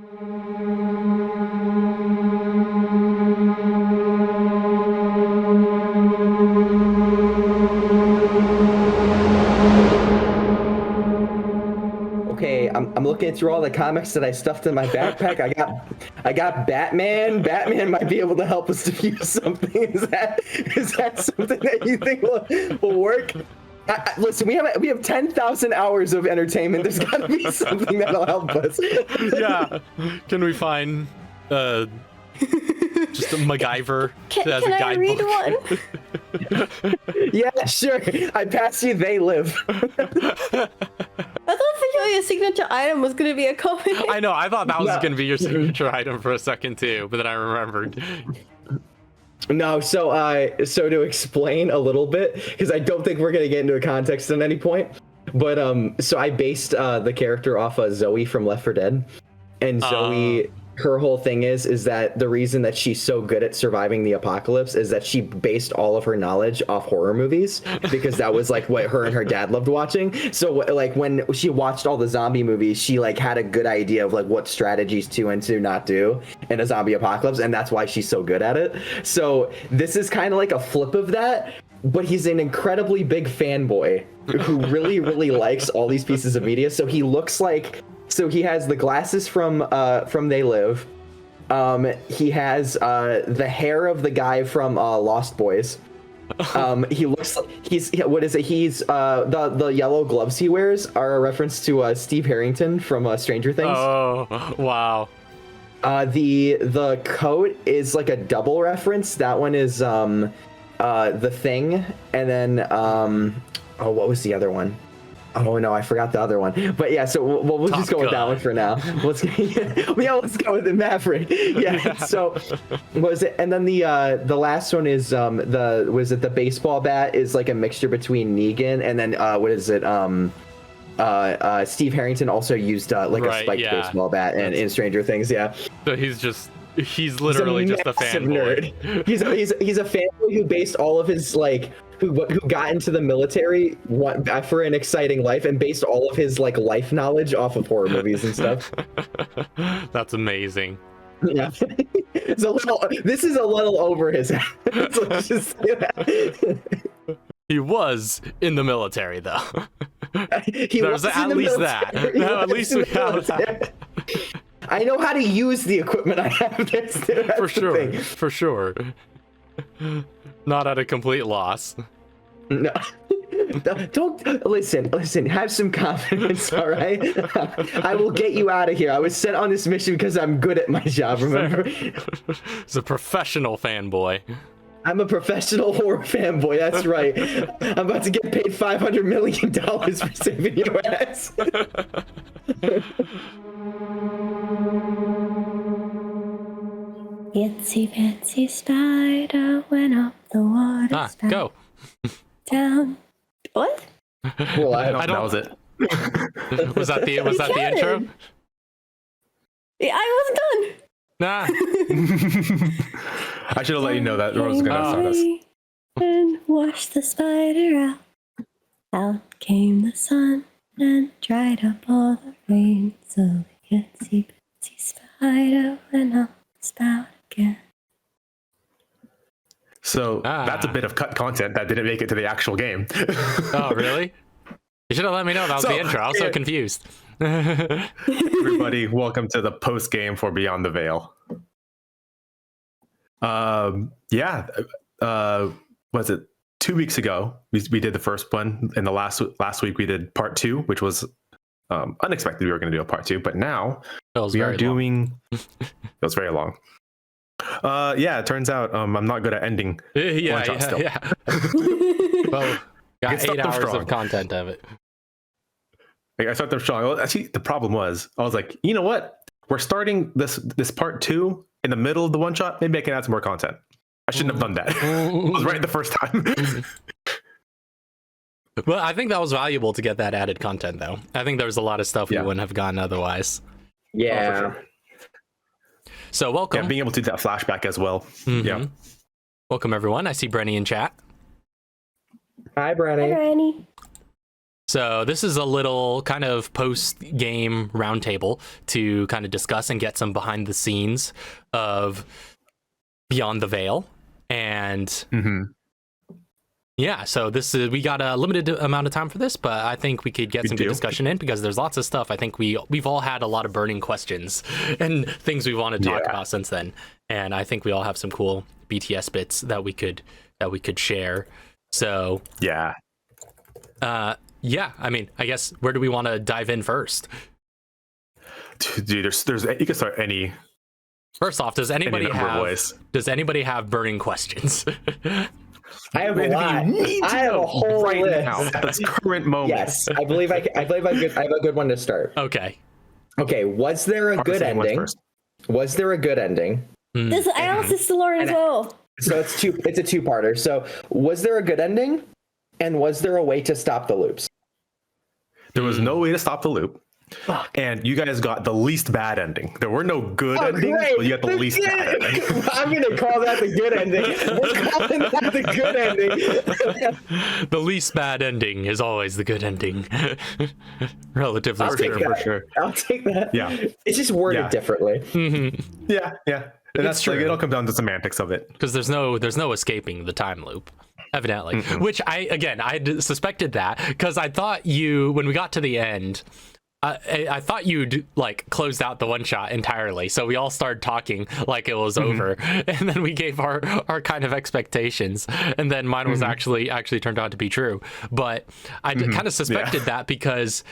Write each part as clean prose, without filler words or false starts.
Okay, I'm looking through all the comics that I stuffed in my backpack. I got Batman. Batman might be able to help us defuse something. Is that something that you think will work? Listen, we have 10,000 hours of entertainment. There's got to be something that'll help us. Yeah. Can we find just a MacGyver as a Can I guidebook? read one? Yeah, sure. I pass you. They live. I thought your signature item was gonna be a comic. I know. I thought that was No. going to be your signature item for a second too, but then I remembered. No, so to explain a little bit, because I don't think we're gonna get into a context at any point, but so I based the character off of Zoe from Left 4 Dead, and Zoe, her whole thing is that the reason that she's so good at surviving the apocalypse is that she based all of her knowledge off horror movies, because that was like what her and her dad loved watching. So like when she watched all the zombie movies, she like had a good idea of like what strategies to and to not do in a zombie apocalypse, and that's why she's so good at it. So this is kind of like a flip of that, but he's an incredibly big fanboy who really likes all these pieces of media. So he looks like, so he has the glasses from They Live. He has the hair of the guy from Lost Boys. He looks like what is it? He's the yellow gloves he wears are a reference to Steve Harrington from Stranger Things. Oh, wow. The coat is like a double reference. That one is The Thing, and then what was the other one? Oh no, I forgot the other one. But yeah, so we'll just go with that one for now. Let's go with the Maverick. Yeah. So what was it? And then the last one is the baseball bat is like a mixture between Negan and then what is it? Steve Harrington also used like a spiked baseball bat in Stranger Things. Yeah. So he's literally just a fanboy. Nerd. He's a fanboy who based all of his like who got into the military for an exciting life and based all of his like life knowledge off of horror movies and stuff. That's amazing. Yeah. This is a little over his head. So let's just say that. He was in the military though. There's at least that. No, at least we have that. I know how to use the equipment I have. For sure. Not at a complete loss. No. Don't listen, have some confidence, all right? I will get you out of here. I was sent on this mission because I'm good at my job, remember? He's a professional fanboy. I'm a professional horror fanboy, that's right. I'm about to get paid $500 million for saving your ass. Itsy bitsy spider went up the water spout. Go. Down. What? Well, that was it. Was that the intro? Yeah, I wasn't done. Nah. I should have let you know that Rose was gonna start us. And wash the spider out. Out came the sun and dried up all the rain. So the itsy bitsy spider went up the spout again. So that's a bit of cut content that didn't make it to the actual game. Oh, really? You should have let me know that was the intro. I was so confused. Everybody, welcome to the post game for Beyond the Veil. Was it 2 weeks ago? We did the first one, and the last week we did part 2, which was unexpected. We were going to do a part 2, but now we are doing. It was very long. It turns out I'm not good at ending. Yeah. Well, got 8 hours of content of it. Like, I started them strong. Well, actually, the problem was, I was like, you know what? We're starting this part 2 in the middle of the one shot. Maybe I can add some more content. I shouldn't have done that. I was right the first time. Well, I think that was valuable to get that added content, though. I think there was a lot of stuff we wouldn't have gotten otherwise. Yeah. Oh, for sure. So welcome. Yeah, being able to do that flashback as well. Mm-hmm. Yeah. Welcome, everyone. I see Brenny in chat. Hi, Brenny. Hi, Granny. So this is a little kind of post-game roundtable to kind of discuss and get some behind the scenes of Beyond the Veil. And yeah, so we got a limited amount of time for this, but I think we could get some good discussion in because there's lots of stuff. I think we've all had a lot of burning questions and things we want to talk about since then. And I think we all have some cool BTS bits that we could share. So yeah, I mean, I guess where do we want to dive in first? Dude, there's you can start any. First off, does anybody have burning questions? I have a lot. I have a whole list. Now, at this current moment. Yes, I believe I have a good one to start. Okay. Was there a good ending? Was there a good ending? I asked this to Lauren as well. So it's a two-parter. So was there a good ending? And was there a way to stop the loops? There was no way to stop the loop. Fuck. And you guys got the least bad ending. There were no good endings, but you got the least bad ending. I'm going to call that the good ending. We're calling that the good ending. The least bad ending is always the good ending. Relatively speaking. For sure. I'll take that. Yeah. It's just worded differently. Yeah. And that's true. Like, it'll come down to semantics of it. Because there's no escaping the time loop. Evidently. Which I suspected that because I thought when we got to the end, I thought you'd like closed out the one shot entirely. So we all started talking like it was over, and then we gave our kind of expectations, and then mine was actually turned out to be true. But I kind of suspected that because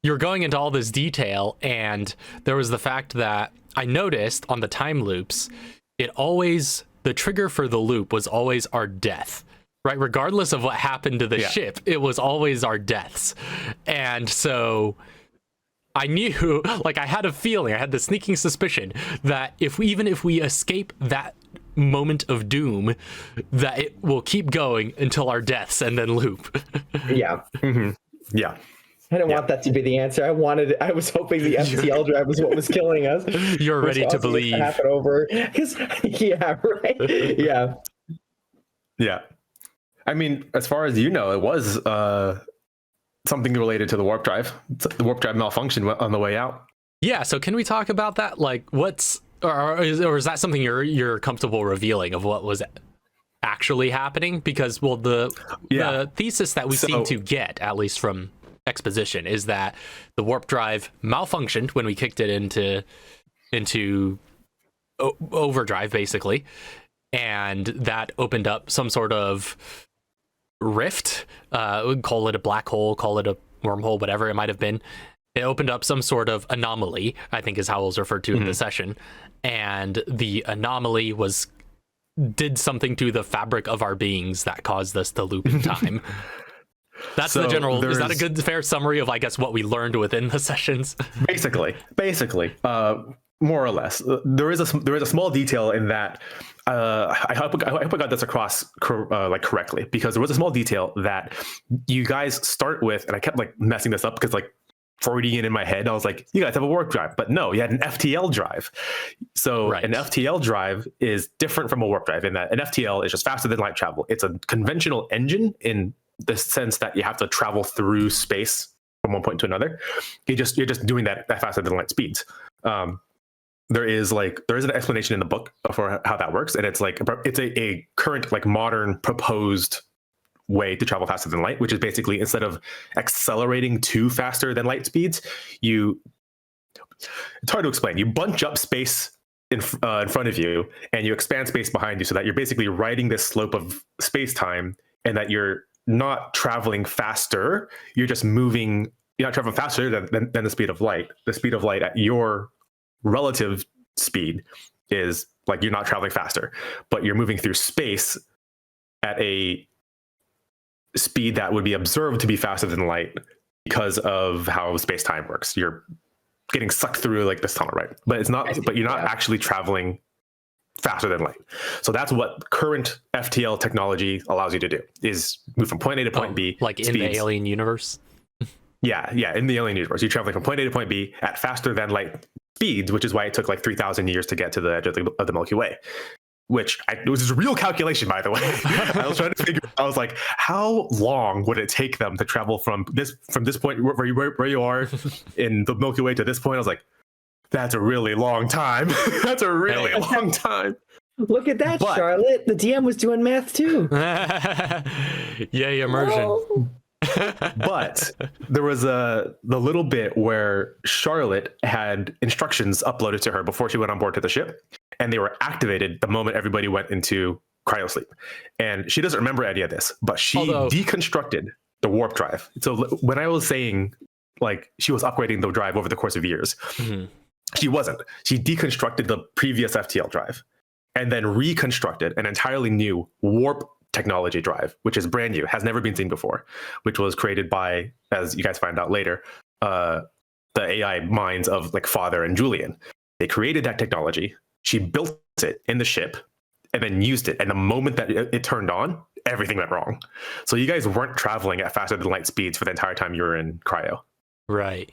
you're going into all this detail, and there was the fact that I noticed on the time loops, the trigger for the loop was always our death. Right, regardless of what happened to the ship, it was always our deaths. And so I knew, like I had a feeling, I had the sneaking suspicion that even if we escape that moment of doom, that it will keep going until our deaths and then loop. Yeah. Yeah. I didn't want that to be the answer. I was hoping the FTL drive was what was killing us. You're ready to believe. To happen over. Yeah, right. Yeah. Yeah. I mean, as far as you know, it was something related to the warp drive. The warp drive malfunction on the way out. Yeah. So can we talk about that? Like, or is that something you're comfortable revealing of what was actually happening? Because the thesis that we seem to get, at least from exposition, is that the warp drive malfunctioned when we kicked it into overdrive, basically, and that opened up some sort of rift, call it a black hole, call it a wormhole, whatever it might have been. It opened up some sort of anomaly, I think is how it was referred to in the session, and the anomaly did something to the fabric of our beings that caused us to loop in time. That's the general. Is that a good, fair summary of, I guess, what we learned within the sessions? Basically, more or less. There is a small detail in that. I hope I got this across correctly, because there was a small detail that you guys start with, and I kept like messing this up because like Freudian in my head, I was like, you guys have a warp drive, but no, you had an FTL drive. So an FTL drive is different from a warp drive in that an FTL is just faster than light travel. It's a conventional engine in the sense that you have to travel through space from one point to another. You're just doing that faster than light speeds. There is an explanation in the book for how that works, and it's a current like modern proposed way to travel faster than light, which is basically instead of accelerating to faster than light speeds, it's hard to explain. You bunch up space in front of you, and you expand space behind you, so that you're basically riding this slope of space-time, and that you're not traveling faster. You're just moving. You're not traveling faster than the speed of light. The speed of light at your relative speed is like you're not traveling faster, but you're moving through space at a speed that would be observed to be faster than light because of how space-time works. You're getting sucked through like this tunnel, right? But it's not. But you're not actually traveling faster than light. So that's what current FTL technology allows you to do: is move from point A to point B, like in the alien universe. Yeah, in the alien universe, you're traveling from point A to point B at faster than light speeds, which is why it took like 3,000 years to get to the edge of the Milky Way. it was a real calculation, by the way. I was trying to figure. I was like, how long would it take them to travel from this point where you are in the Milky Way to this point? I was like, that's a really long time. That's a really long time. Look at that, Charlotte. The DM was doing math too. Yay, immersion. Oh. But there was the little bit where Charlotte had instructions uploaded to her before she went on board to the ship, and they were activated the moment everybody went into cryosleep. And she doesn't remember any of this, but she deconstructed the warp drive. So when I was saying like she was upgrading the drive over the course of years, she wasn't. She deconstructed the previous FTL drive and then reconstructed an entirely new warp technology drive, which is brand new, has never been seen before, which was created by, as you guys find out later, the AI minds of like Father and Julian. They created that technology. She built it in the ship and then used it. And the moment that it turned on, everything went wrong. So you guys weren't traveling at faster than light speeds for the entire time you were in cryo. Right.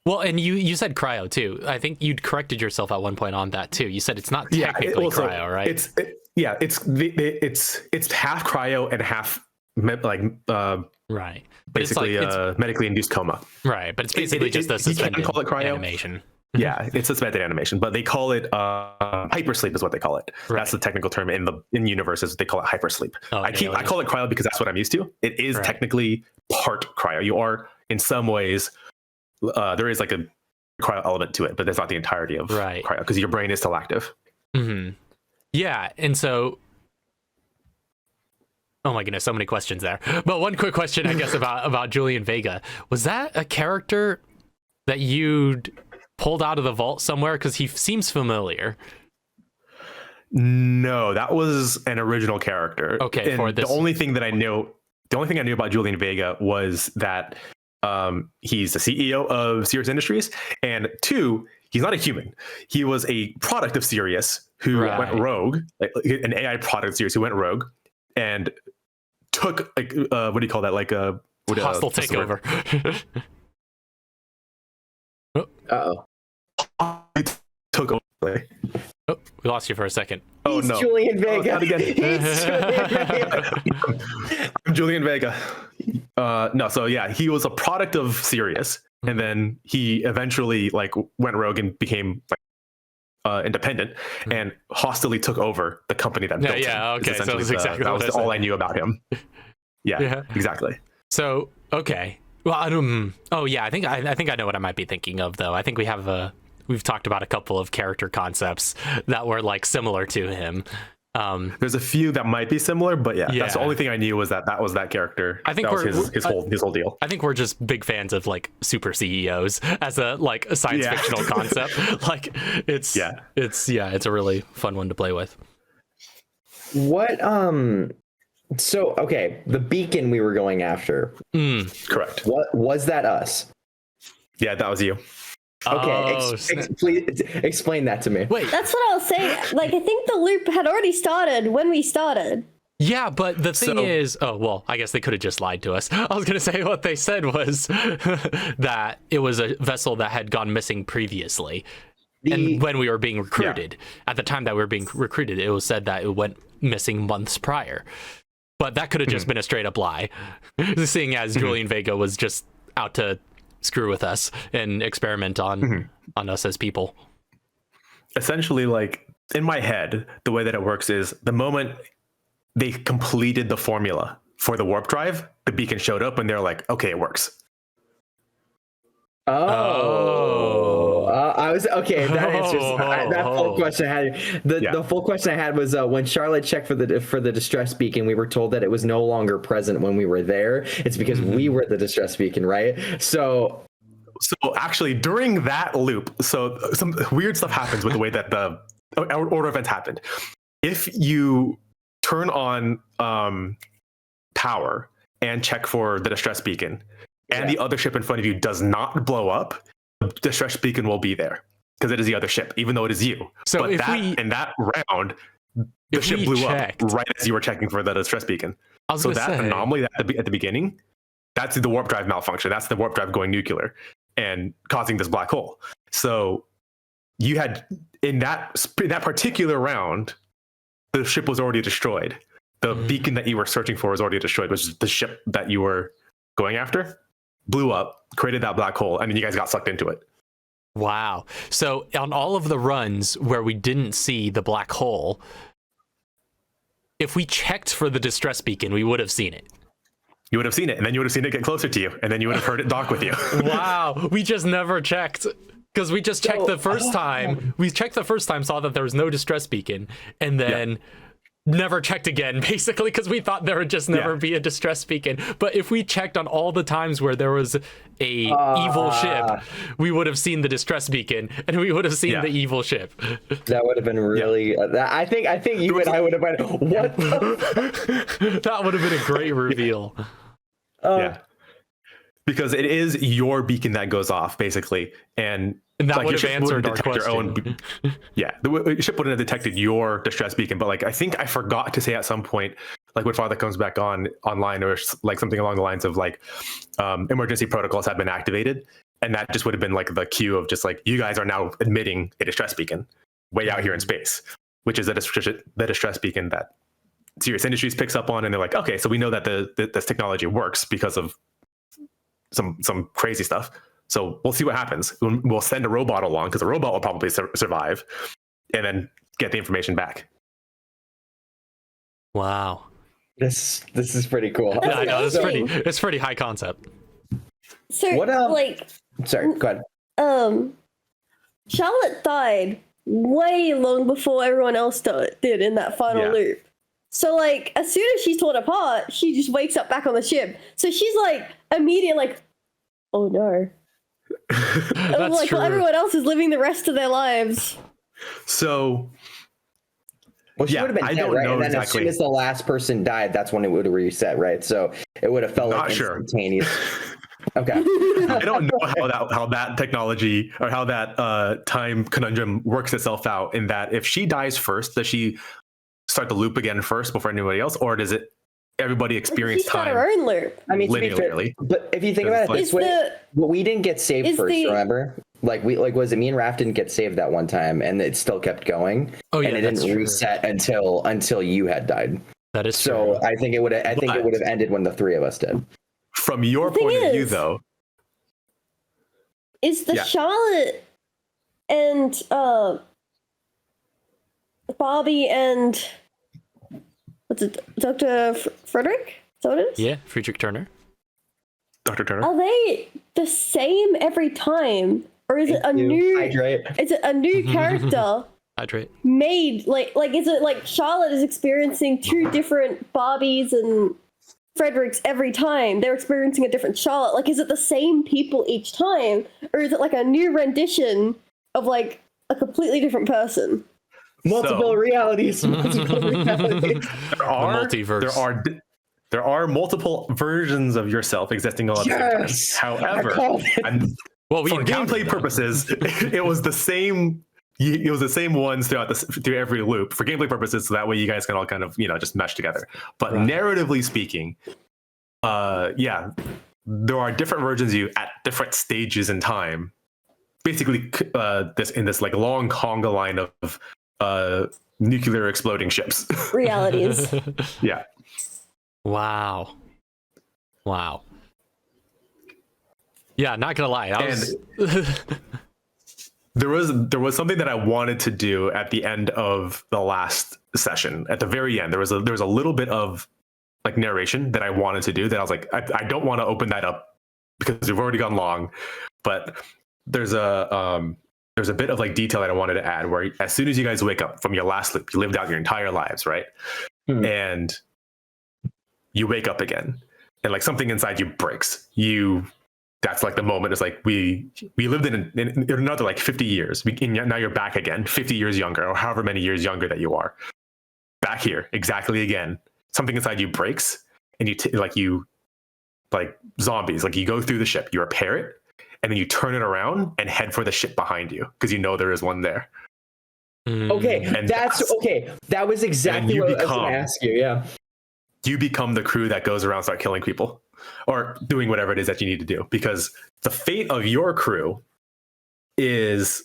Well, and you said cryo too. I think you'd corrected yourself at one point on that too. You said it's not technically cryo, right? It's half cryo and half right. But basically it's medically induced coma. Right, but it's basically just a suspended call it cryo. animation. Yeah, it's suspended animation, but they call it hypersleep is what they call it. Right. That's the technical term in universes. They call it hypersleep. I call it cryo because that's what I'm used to. It is technically part cryo. You are in some ways. There is like a cryo element to it, but that's not the entirety of cryo because your brain is still active. Mm-hmm. Yeah, and so, oh my goodness, so many questions there. But one quick question, I guess, about Julian Vega. Was that a character that you'd pulled out of the vault somewhere? Because he seems familiar. No, that was an original character. Okay, and the only thing I knew about Julian Vega was that he's the CEO of Sirius Industries, and 2, he's not a human. He was a product of Sirius who went rogue, like an AI product of Sirius who went rogue and took like what do you call that? Like a hostile takeover. Took over. Oh, we lost you for a second. Oh no, Julian Vega. I'm Julian Vega. No, so yeah, he was a product of Sirius, and then he eventually like went rogue and became like independent and hostilely took over the company that built him. Yeah, okay. So that was exactly that was all I knew about him. Yeah, exactly. So okay. Well, I think I know what I might be thinking of though. I think we've talked about a couple of character concepts that were like similar to him. There's a few that might be similar, but that's the only thing I knew was that was that character. I think that was his whole deal. I think we're just big fans of like super CEOs as a science fictional concept. Like it's a really fun one to play with. What so okay, the beacon we were going after. Correct. What was that us? Yeah, that was you. Okay, please explain that to me. Wait, that's what I was saying. Like, I think the loop had already started when we started. Yeah, but the thing is, I guess they could have just lied to us. I was going to say what they said was that it was a vessel that had gone missing previously. And when we were being recruited, at the time that we were being recruited, it was said that it went missing months prior. But that could have just been a straight up lie, seeing as Julian Vega was just out to screw with us and experiment on us as people. Essentially, like in my head, the way that it works is the moment they completed the formula for the warp drive, the beacon showed up and they're like, okay, it works. I was okay. That answers that full question I had. The full question I had was when Charlotte checked for the distress beacon, we were told that it was no longer present when we were there. It's because we were the distress beacon, right? So actually, during that loop, so some weird stuff happens with the way that the order events happened. If you turn on power and check for the distress beacon, and the other ship in front of you does not blow up, the distress beacon will be there because it is the other ship, even though it is you. So but in that round, the ship blew up right as you were checking for the distress beacon. So that anomaly at the beginning, that's the warp drive malfunction. That's the warp drive going nuclear and causing this black hole. So you had in that particular round, the ship was already destroyed. The beacon that you were searching for was already destroyed, which is the ship that you were going after, blew up, created that black hole, and then you guys got sucked into it. Wow. So on all of the runs where we didn't see the black hole, if we checked for the distress beacon, we would have seen it. You would have seen it, and then you would have seen it get closer to you, and then you would have heard it dock with you. Wow. We just never checked. Because we just checked the first time. We checked the first time, saw that there was no distress beacon, and then never checked again, basically, because we thought there would just never be a distress beacon. But if we checked on all the times where there was a evil ship, we would have seen the distress beacon, and we would have seen the evil ship. That would have been really. I think you and I would have been. What? That would have been a great reveal. Yeah. Because it is your beacon that goes off, basically, and that like, would have answered our question. The ship wouldn't have detected your distress beacon, but like I think I forgot to say at some point, like when Father comes back online, or like something along the lines of like emergency protocols have been activated, and that just would have been like the cue of just like you guys are now admitting a distress beacon way out here in space, which is the distress beacon that Serious Industries picks up on, and they're like, okay, so we know that this technology works because of some crazy stuff. So we'll see what happens. We'll send a robot along because the robot will probably survive, and then get the information back. Wow, this is pretty cool. Yeah, I know it's pretty high concept. So what sorry, go ahead. Charlotte died way long before everyone else did in that final loop. So like as soon as she's torn apart, she just wakes up back on the ship. So she's like immediately like, oh no. That's like true. Well, everyone else is living the rest of their lives. So well, she would have been dead, right? And then as soon as the last person died, that's when it would have reset, right? So it would have felt like instantaneous. Okay. I don't know how that technology or how that time conundrum works itself out, in that if she dies first, does she start the loop again first before anybody else, or does it everybody experience She's time? got her own loop. I mean, linearly. But if you think about it this way, we didn't get saved first, remember? Was it me and Raph didn't get saved that one time, and it still kept going. Oh yeah, and it didn't reset until you had died. That is so true. I think it would have ended when the three of us did. From your point of view, though, is the Charlotte and Barby and what's it, Dr. Frederick? Is that what it is? Yeah, Friedrich Turner. Dr. Turner. Are they the same every time, or is it a new? Hydrate. Is it a new character? Hydrate. Made like is it like Charlotte is experiencing two different Barbies and Fredericks every time? They're experiencing a different Charlotte. Like, is it the same people each time, or is it like a new rendition of like a completely different person? Multiple realities. Multiple realities. Multiverse. There are multiple versions of yourself existing all at the same time. However, for gameplay purposes, it was the same. It was the same ones through every loop for gameplay purposes, so that way you guys can all kind of just mesh together. But narratively speaking, there are different versions of you at different stages in time. Basically, this like long conga line of nuclear exploding ships. Realities. Yeah. Wow. Yeah, not gonna lie. There was something that I wanted to do at the end of the last session. At the very end, there was a little bit of like narration that I wanted to do that I was like, I don't want to open that up because we've already gone long, but there's a bit of like detail that I wanted to add where as soon as you guys wake up from your last sleep, you lived out your entire lives, right? And you wake up again and like something inside you breaks. That's like the moment. It's like we lived in another like 50 years. And now you're back again, 50 years younger, or however many years younger that you are. Back here, exactly again. Something inside you breaks, and you like zombies. Like you go through the ship, you repair it, and then you turn it around and head for the ship behind you because you know there is one there. Okay, that's okay. That was exactly what I was going to ask you. Yeah, you become the crew that goes around start killing people. Or doing whatever it is that you need to do, because the fate of your crew is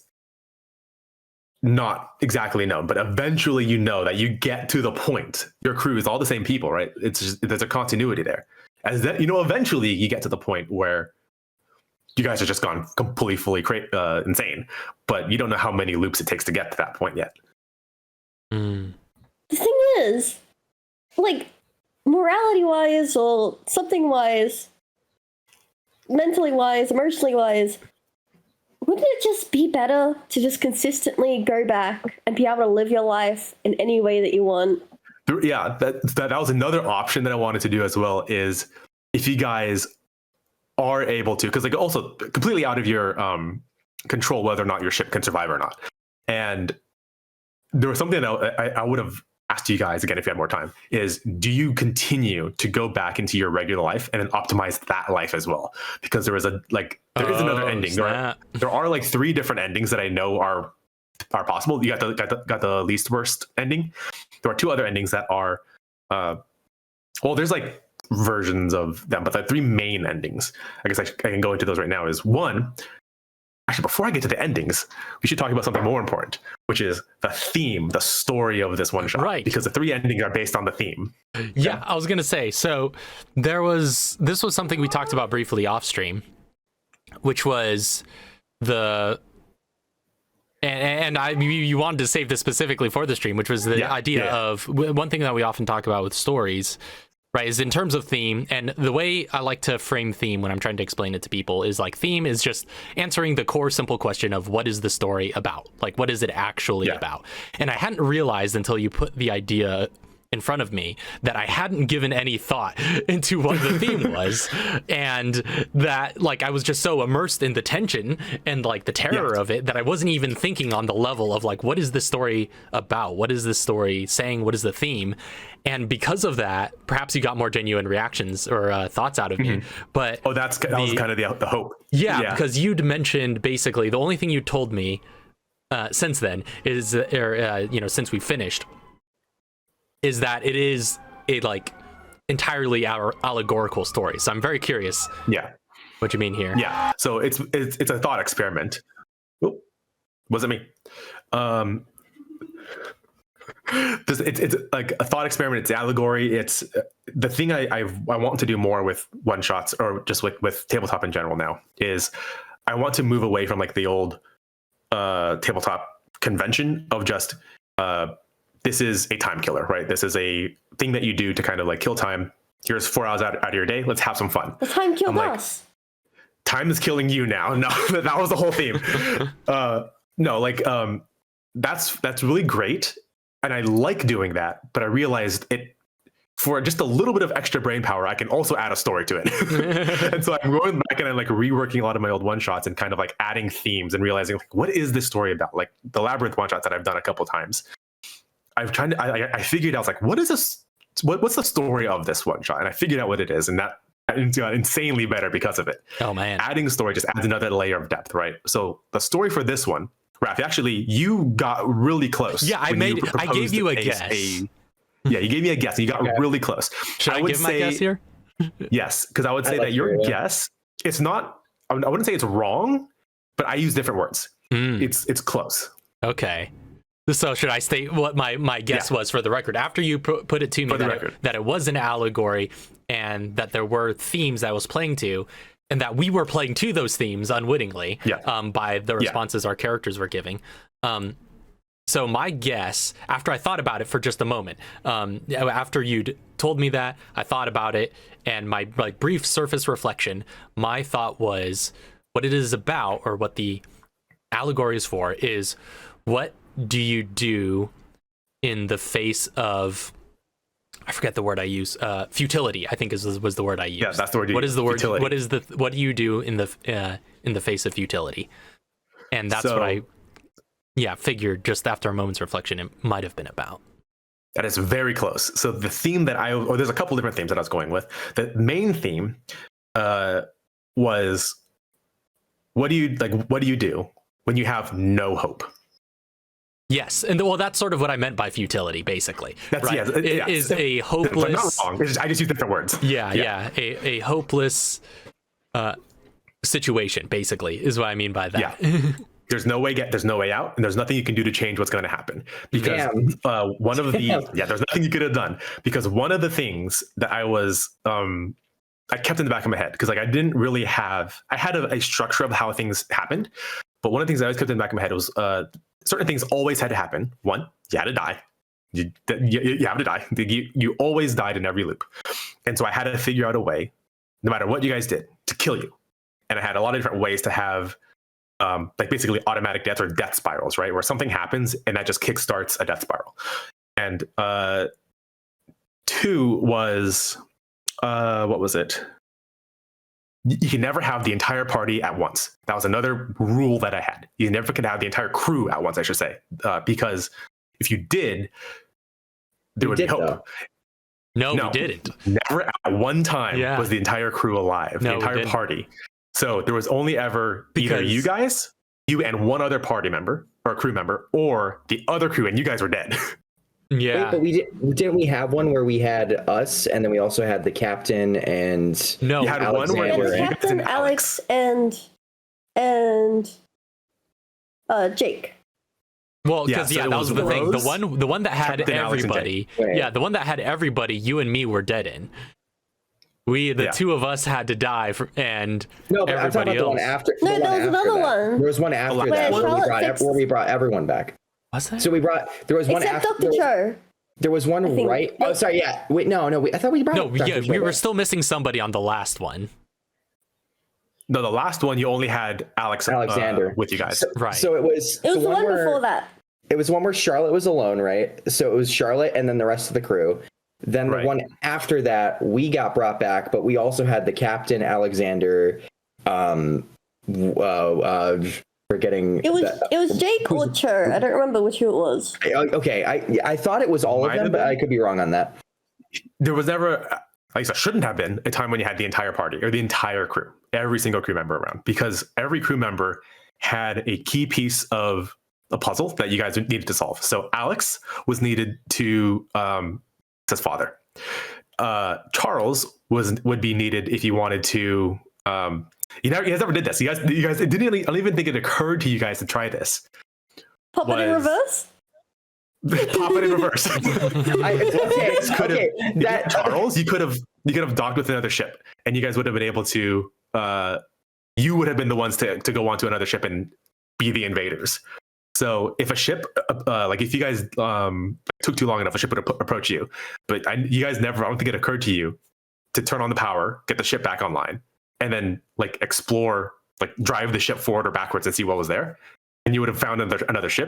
not exactly known, but eventually you know that you get to the point. Your crew is all the same people, right? It's just, there's a continuity there. As that, eventually you get to the point where you guys have just gone completely, fully insane, but you don't know how many loops it takes to get to that point yet. The thing is, like, morality-wise or something-wise, mentally-wise, emotionally-wise, wouldn't it just be better to just consistently go back and be able to live your life in any way that you want? Yeah, that was another option that I wanted to do as well, is if you guys are able to, because like also completely out of your control whether or not your ship can survive or not. And there was something that I would have asked you guys again if you had more time, is do you continue to go back into your regular life and then optimize that life as well? Because there is another ending. There are like 3 different endings that I know are possible. You got the least worst ending. There are 2 other endings that are there's like versions of them, but the 3 main endings, I guess I can go into those right now, is one. Actually, before I get to the endings, we should talk about something more important, which is the theme, the story of this one shot. Right. Because the 3 endings are based on the theme. Yeah, I was going to say, so this was something we talked about briefly off stream, which was you wanted to save this specifically for the stream, which was the idea of one thing that we often talk about with stories, right, is in terms of theme. And the way I like to frame theme when I'm trying to explain it to people is like theme is just answering the core simple question of what is the story about? Like, what is it actually about? And I hadn't realized until you put the idea in front of me that I hadn't given any thought into what the theme was, and that like I was just so immersed in the tension and like the terror of it that I wasn't even thinking on the level of like, what is this story about? What is this story saying? What is the theme? And because of that, perhaps you got more genuine reactions or thoughts out of me. But that was kind of the hope. Yeah, because you'd mentioned basically the only thing you told me since then is, since we finished, is that it is a like entirely allegorical story. So I'm very curious. Yeah, what you mean here? Yeah, so it's a thought experiment. Oh, wasn't me. It's like a thought experiment. It's allegory. It's the thing I want to do more with one shots, or just with tabletop in general now, is I want to move away from like the old tabletop convention of just this is a time killer, right? This is a thing that you do to kind of like kill time. Here's 4 hours out of your day. Let's have some fun. The time killed us. Time is killing you now. No, that was the whole theme. That's really great. And I like doing that, but I realized for just a little bit of extra brain power, I can also add a story to it. And so I'm going back and I'm like reworking a lot of my old one shots and kind of like adding themes and realizing like, what is this story about? Like the Labyrinth one shots that I've done a couple times. I figured out like, what is this? What's the story of this one shot? And I figured out what it is, and that got insanely better because of it. Oh man! Adding story just adds another layer of depth, right? So the story for this one, Raph, actually, you got really close. Yeah, I gave you a guess. Yeah, you gave me a guess. And you got really close. Should I give my guess here? Yes, because I would say that your guess, it's not. I wouldn't say it's wrong, but I use different words. It's close. Okay. So should I state what my guess was for the record? After you put it to me that it was an allegory and that there were themes that I was playing to, and that we were playing to those themes unwittingly by the responses our characters were giving. So my guess, after I thought about it for just a moment, after you'd told me that, I thought about it, and my like brief surface reflection, my thought was what it is about, or what the allegory is for, is what do you do in the face of, I forget the word I use, futility, I think was the word I used. Yeah, that's the word you What is the word? Futility. What do you do in the face of futility? And that's what I figured just after a moment's reflection it might have been about. That is very close. So the theme that there's a couple different themes that I was going with. The main theme was what do you do when you have no hope? Yes, and well, that's sort of what I meant by futility, basically. That's right? It is a hopeless. Not wrong. I just use different words. Yeah. A hopeless situation, basically, is what I mean by that. there's no way out, and there's nothing you can do to change what's going to happen. Because one of the there's nothing you could have done, because one of the things that I kept in the back of my head, because like I didn't really have I had a structure of how things happened, but one of the things I always kept in the back of my head was certain things always had to happen. One, you had to die. You have to die. You always died in every loop, and so I had to figure out a way, no matter what you guys did, to kill you. And I had a lot of different ways to have like basically automatic deaths or death spirals, right? Where something happens and that just kickstarts a death spiral. And 2 was what was it? You can never have the entire party at once. That was another rule that I had. You never could have the entire crew at once, I should say, because if you did, there would be hope. Though. No, we didn't. Never at one time was the entire crew alive, the entire party. So there was only ever either you guys, you and one other party member or a crew member, or the other crew and you guys were dead. Yeah. Wait, but didn't we have one where we had us, and then we also had the captain and no, you had Alexander one where and Captain, Alex, and Jake. Well, because so that was the thing. The one that had Captain everybody. Yeah, the one that had everybody. You and me were dead in. The two of us had to die, and no, but everybody I'm talking about else. the one after. No, there was another one. There was one after that where we brought everyone back. Was that? So there was one Except after. Dr. Cho. There was one right. Oh, sorry. Yeah. Wait. No. I thought we brought. No. Dr. Yeah, Cho we were back. still missing somebody on the last one. No, the last one you only had Alexander with you guys. Right. So it was the one before that. It was one where Charlotte was alone, right? So it was Charlotte and then the rest of the crew. Then the one after that, we got brought back, but we also had the captain, Alexander. Forgetting. It was Jake or Cho. I don't remember which it was. Okay, I thought it was all of them, but I could be wrong on that. There was never, at least it shouldn't have been, a time when you had the entire party or the entire crew, every single crew member around, because every crew member had a key piece of a puzzle that you guys needed to solve. So Alex was needed to his father. Charles would be needed if you wanted to. You guys never did this. You guys I don't even think it occurred to you guys to try this. Pop it in reverse. Pop it in reverse. Charles, you could have docked with another ship, and you guys would have been able to. You would have been the ones to go onto another ship and be the invaders. So if a ship, like if you guys took too long enough, a ship would approach you. But you guys never. I don't think it occurred to you to turn on the power, get the ship back online, and then like explore, like drive the ship forward or backwards and see what was there. And you would have found another ship,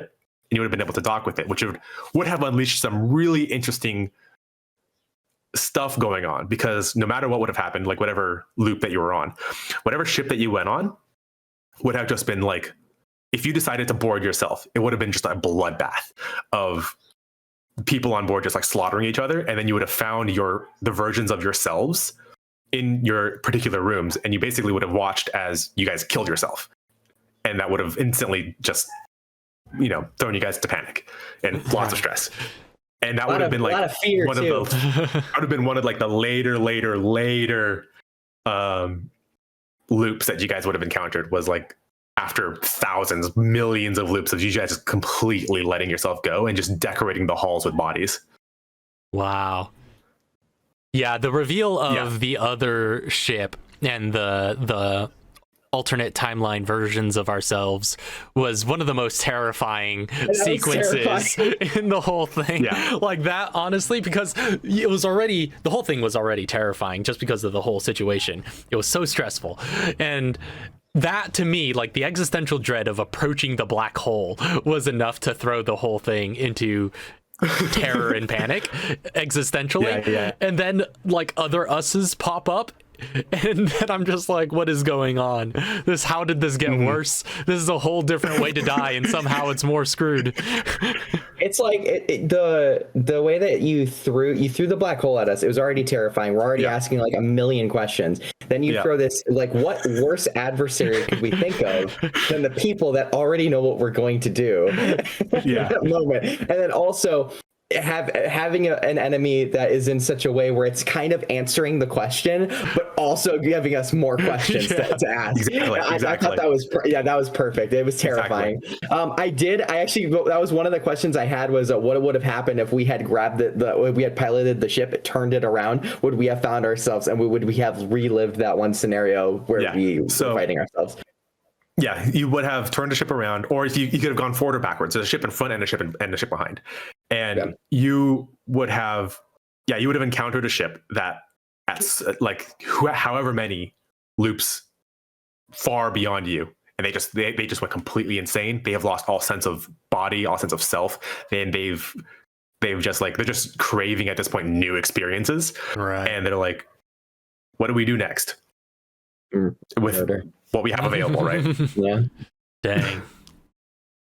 and you would have been able to dock with it, which would have unleashed some really interesting stuff going on, because no matter what would have happened, like whatever loop that you were on, whatever ship that you went on would have just been like, if you decided to board yourself, it would have been just a bloodbath of people on board just like slaughtering each other. And then you would have found the versions of yourselves in your particular rooms, and you basically would have watched as you guys killed yourself. And that would have instantly just, thrown you guys to panic and lots of stress. And that would have been like one of the later loops that you guys would have encountered, was like after thousands, millions of loops of you guys just completely letting yourself go and just decorating the halls with bodies. Wow. Yeah, the reveal of the other ship and the alternate timeline versions of ourselves was one of the most terrifying sequences in the whole thing. Yeah. Like that, honestly, because the whole thing was already terrifying just because of the whole situation. It was so stressful. And that, to me, like the existential dread of approaching the black hole was enough to throw the whole thing into terror and panic existentially. Yeah. And then like other us's pop up, and then I'm just like, what is going on? How did this get worse? This is a whole different way to die, and somehow it's more screwed. It's like the way that you threw the black hole at us. It was already terrifying. We're already asking like a million questions. Then you throw this, like, what worse adversary could we think of than the people that already know what we're going to do? At that moment. And then also, having an enemy that is in such a way where it's kind of answering the question, but also giving us more questions to ask. Exactly. I thought that was that was perfect. It was terrifying. Exactly. I actually that was one of the questions I had was what would have happened if we had grabbed we had piloted the ship, turned it around, would we have found ourselves, and would we have relived that one scenario where we were fighting ourselves? Yeah, you would have turned the ship around, or you could have gone forward or backwards. There's a ship in front and a ship behind, and you would have encountered a ship that at like however many loops far beyond you, and they just went completely insane. They have lost all sense of body, all sense of self, and they've just like they're just craving at this point new experiences, right? And they're like, what do we do next with what we have available, right? Yeah. Dang.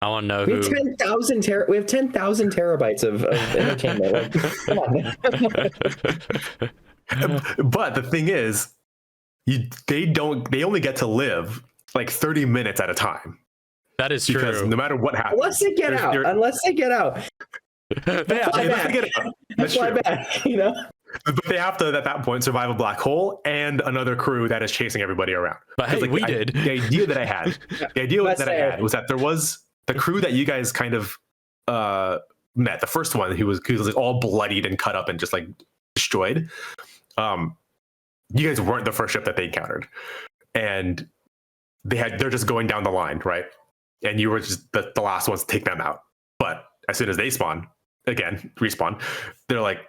I want to know we who. Have 10,000 we have 10,000 terabytes of entertainment. Like, come on. But the thing is, they only get to live like 30 minutes at a time. That is true. Because no matter what happens, unless they get out. Fly back, you know. But they have to, at that point, survive a black hole and another crew that is chasing everybody around. But hey, we did. The idea that I had, was that there was the crew that you guys kind of met. The first one, he was like all bloodied and cut up and just like destroyed. You guys weren't the first ship that they encountered, and they're just going down the line, right? And you were just the last ones to take them out. But as soon as they respawn, they're like,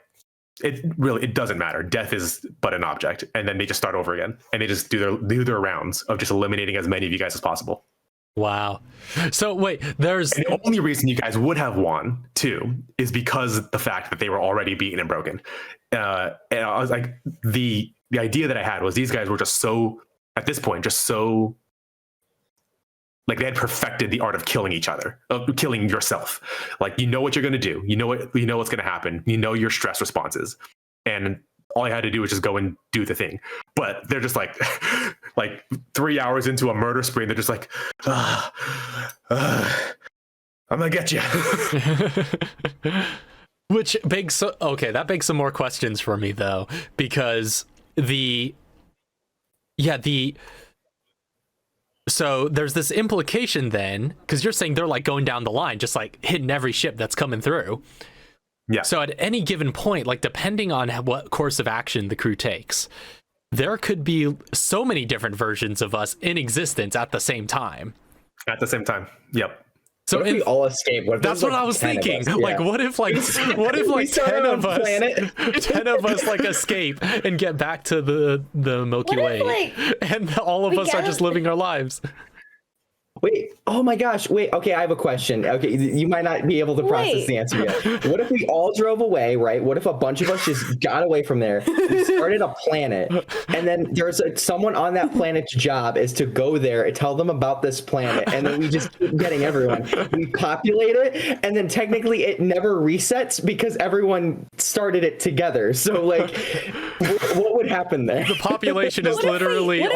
it doesn't matter. Death is but an object, and then they just start over again, and they just do their rounds of just eliminating as many of you guys as possible. Wow. So wait, and the only reason you guys would have won too is because the fact that they were already beaten and broken. And I was like, the idea that I had was these guys were just so at this point like they had perfected the art of killing each other, of killing yourself. Like, you know what you're going to do. You know what's going to happen. You know your stress responses. And all I had to do was just go and do the thing. But they're just like 3 hours into a murder spree, and they're just like, I'm going to get you. Which begs, that begs some more questions for me, though, because so there's this implication then, because you're saying they're like going down the line, just like hitting every ship that's coming through. Yeah. So at any given point, like depending on what course of action the crew takes, there could be so many different versions of us in existence at the same time. At the same time. Yep. So if we all escape, that's what I was thinking. Like, what if 10 of us like escape and get back to the Milky Way, and all of us are just living our lives? Wait, oh my gosh, wait, okay, I have a question. Okay, you might not be able to process the answer yet. What if we all drove away, right? What if a bunch of us just got away from there, we started a planet, and then there's someone on that planet's job is to go there and tell them about this planet, and then we just keep getting everyone. We populate it, and then technically it never resets because everyone started it together. So, like, what would happen there? The population is literally... What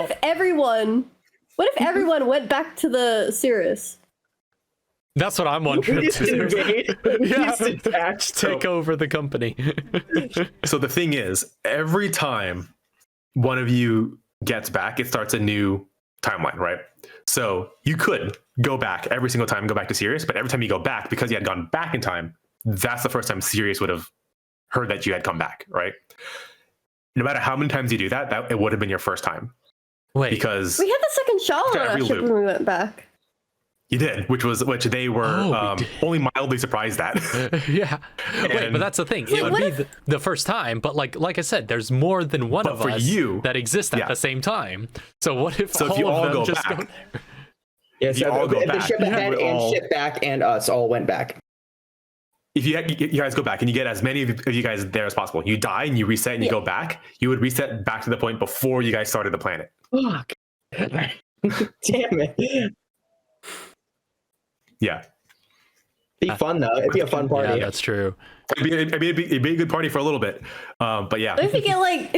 if everyone went back to the Cirrus? That's what I'm wondering. Take over the company. So the thing is, every time one of you gets back, it starts a new timeline, right? So you could go back every single time and go back to Sirius, but every time you go back, because you had gone back in time, that's the first time Sirius would have heard that you had come back, right? No matter how many times you do that it would have been your first time. Wait, because we had the second Charlotte on our ship when we went back. You did, which they were only mildly surprised at. Yeah. Wait, but that's the thing. It would be the first time, but like I said, there's more than one of us that exist at the same time. So what if you all go just back? go there? Yeah, so the ship ahead and ship back and us all went back. If you guys go back and you get as many of you guys there as possible, you die and you reset and you go back, you would reset back to the point before you guys started the planet. Fuck. Damn it. Yeah. Be fun though. It'd be a fun party. Yeah, that's true. It'd be a good party for a little bit. But yeah. If you get like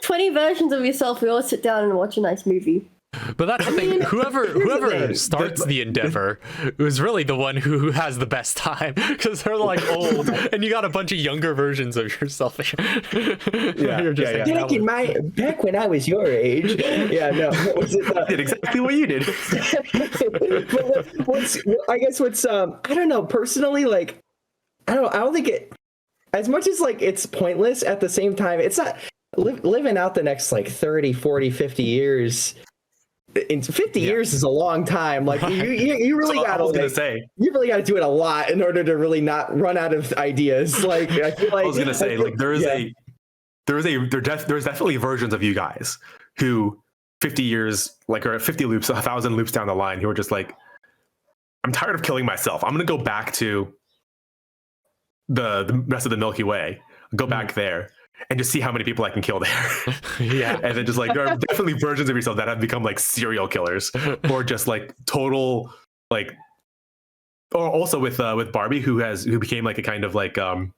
20 versions of yourself, we all sit down and watch a nice movie. But that's the thing. Whoever starts the endeavor is really the one who has the best time, because they're like old, and you got a bunch of younger versions of yourself. You're just back when I was your age. Yeah, no, did exactly what you did. What's I don't know, personally, like, I don't think it, as much as like it's pointless, at the same time, it's not living out the next like 30, 40, 50 years. In 50 years is a long time. Like you really gotta you really gotta do it a lot in order to really not run out of ideas. Like I feel like there's definitely versions of you guys who 50 years, like, or 50 loops, 1,000 loops down the line, who are just like, I'm tired of killing myself. I'm gonna go back to the rest of the Milky Way, go back there, and just see how many people I can kill there. Yeah. And then just like, there are definitely versions of yourself that have become like serial killers, or just like total, like, or also with Barby, who became like a kind of like a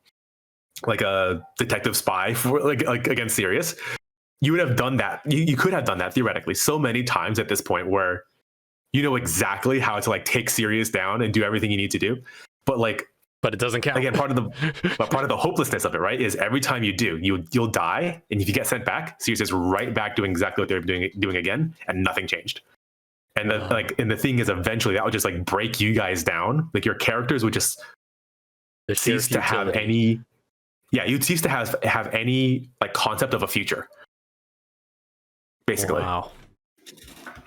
detective spy for like against Sirius. You would have done that. You could have done that theoretically so many times at this point, where you know exactly how to like take Sirius down and do everything you need to do. But it doesn't count. Again, part of the hopelessness of it, right, is every time you do, you'll die, and if you get sent back, Sirius is right back doing exactly what they're doing again, and nothing changed. And the thing is, eventually that would just like break you guys down. Like your characters would just cease to have any. Yeah, you'd cease to have any like concept of a future. Basically. Wow.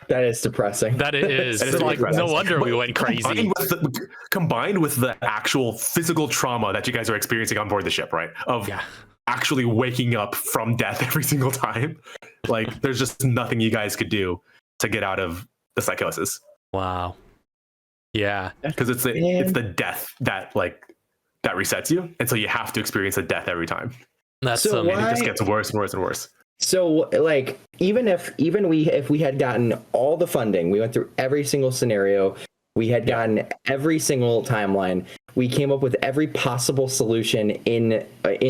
That is depressing. That is like depressing. No wonder we went crazy. Combined with the actual physical trauma that you guys are experiencing on board the ship, right? Of actually waking up from death every single time. Like, there's just nothing you guys could do to get out of the psychosis. Wow. Yeah. Because it's the death that resets you, and so you have to experience the death every time. That's and it just gets worse and worse and worse. So, like, if we had gotten all the funding, we went through every single scenario, we had gotten every single timeline, we came up with every possible solution in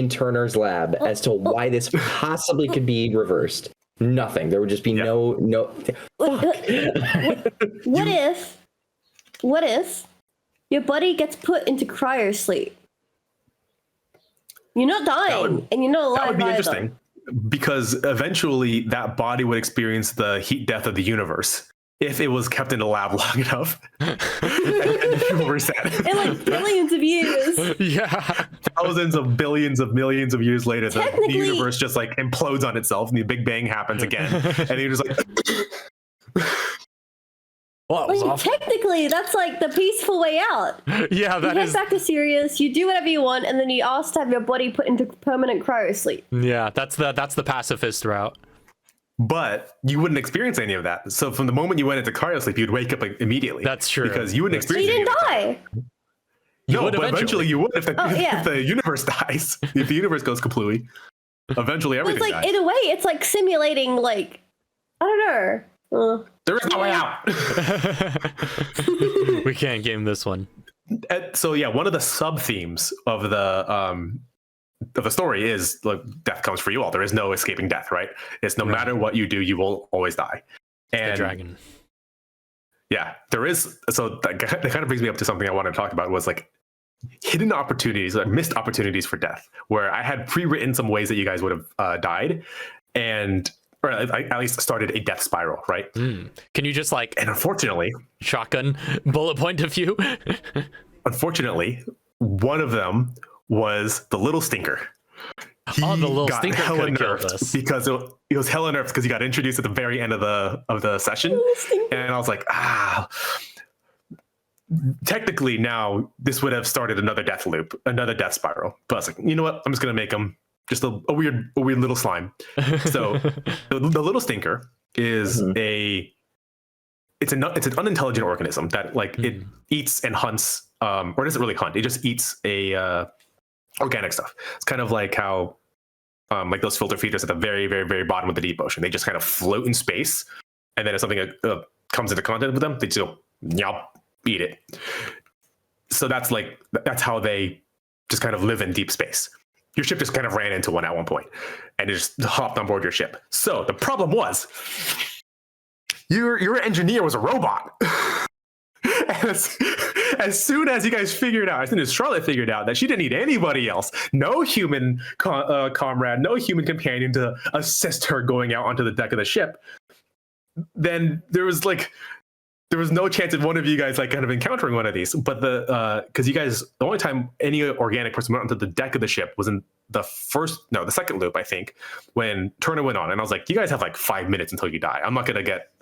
Turner's lab as to why this possibly could be reversed. Nothing. There would just be no. What if your buddy gets put into cryosleep? You're not dying, and you're not alive. That would be either. interesting. Because eventually that body would experience the heat death of the universe if it was kept in the lab long enough. And it will reset. In like billions of years. Yeah. Thousands of billions of millions of years later, the universe just like implodes on itself and the Big Bang happens again. And you're just like... Well, technically, that's like the peaceful way out. Yeah, that is. You head back to Sirius, you do whatever you want, and then you ask to have your body put into permanent cryosleep. Yeah, that's the pacifist route. But you wouldn't experience any of that. So from the moment you went into cryosleep, you'd wake up immediately. That's true. Because you wouldn't experience. So you didn't die. No, but eventually you would if the universe dies. If the universe goes completely, eventually everything it's like, dies. in a way, it's like simulating, like, I don't know. There is no way out. We can't game this one. So yeah, one of the sub themes of the story is like death comes for you all. There is no escaping death, right? It's no matter what you do, you will always die. And the dragon. Yeah, there is. So that kind of brings me up to something I want to talk about, was like hidden opportunities, like missed opportunities for death, where I had pre-written some ways that you guys would have died, or I at least started a death spiral, right? Can you just like, and unfortunately, shotgun bullet point a few? Unfortunately, one of them was the little stinker. The little stinker could have killed us because it was hella nerfed because he got introduced at the very end of the session, and I was like, technically now this would have started another death loop, another death spiral. But I was like, you know what? I'm just gonna make him just a weird little slime. So the little stinker is it's an unintelligent organism that like it eats and hunts, or it doesn't really hunt. It just eats organic stuff. It's kind of like how like those filter feeders at the very, very, very bottom of the deep ocean. They just kind of float in space, and then if something comes into contact with them, they just go nyop, eat it. So that's how they just kind of live in deep space. Your ship just kind of ran into one at one point, and it just hopped on board your ship. So the problem was, your engineer was a robot. And as soon as you guys figured out, as soon as Charlotte figured out that she didn't need anybody else, no human comrade, no human companion to assist her going out onto the deck of the ship, then there was no chance of one of you guys like kind of encountering one of these. But because you guys, the only time any organic person went onto the deck of the ship was in the second loop, I think, when Turner went on, and I was like, you guys have like 5 minutes until you die. I'm not gonna get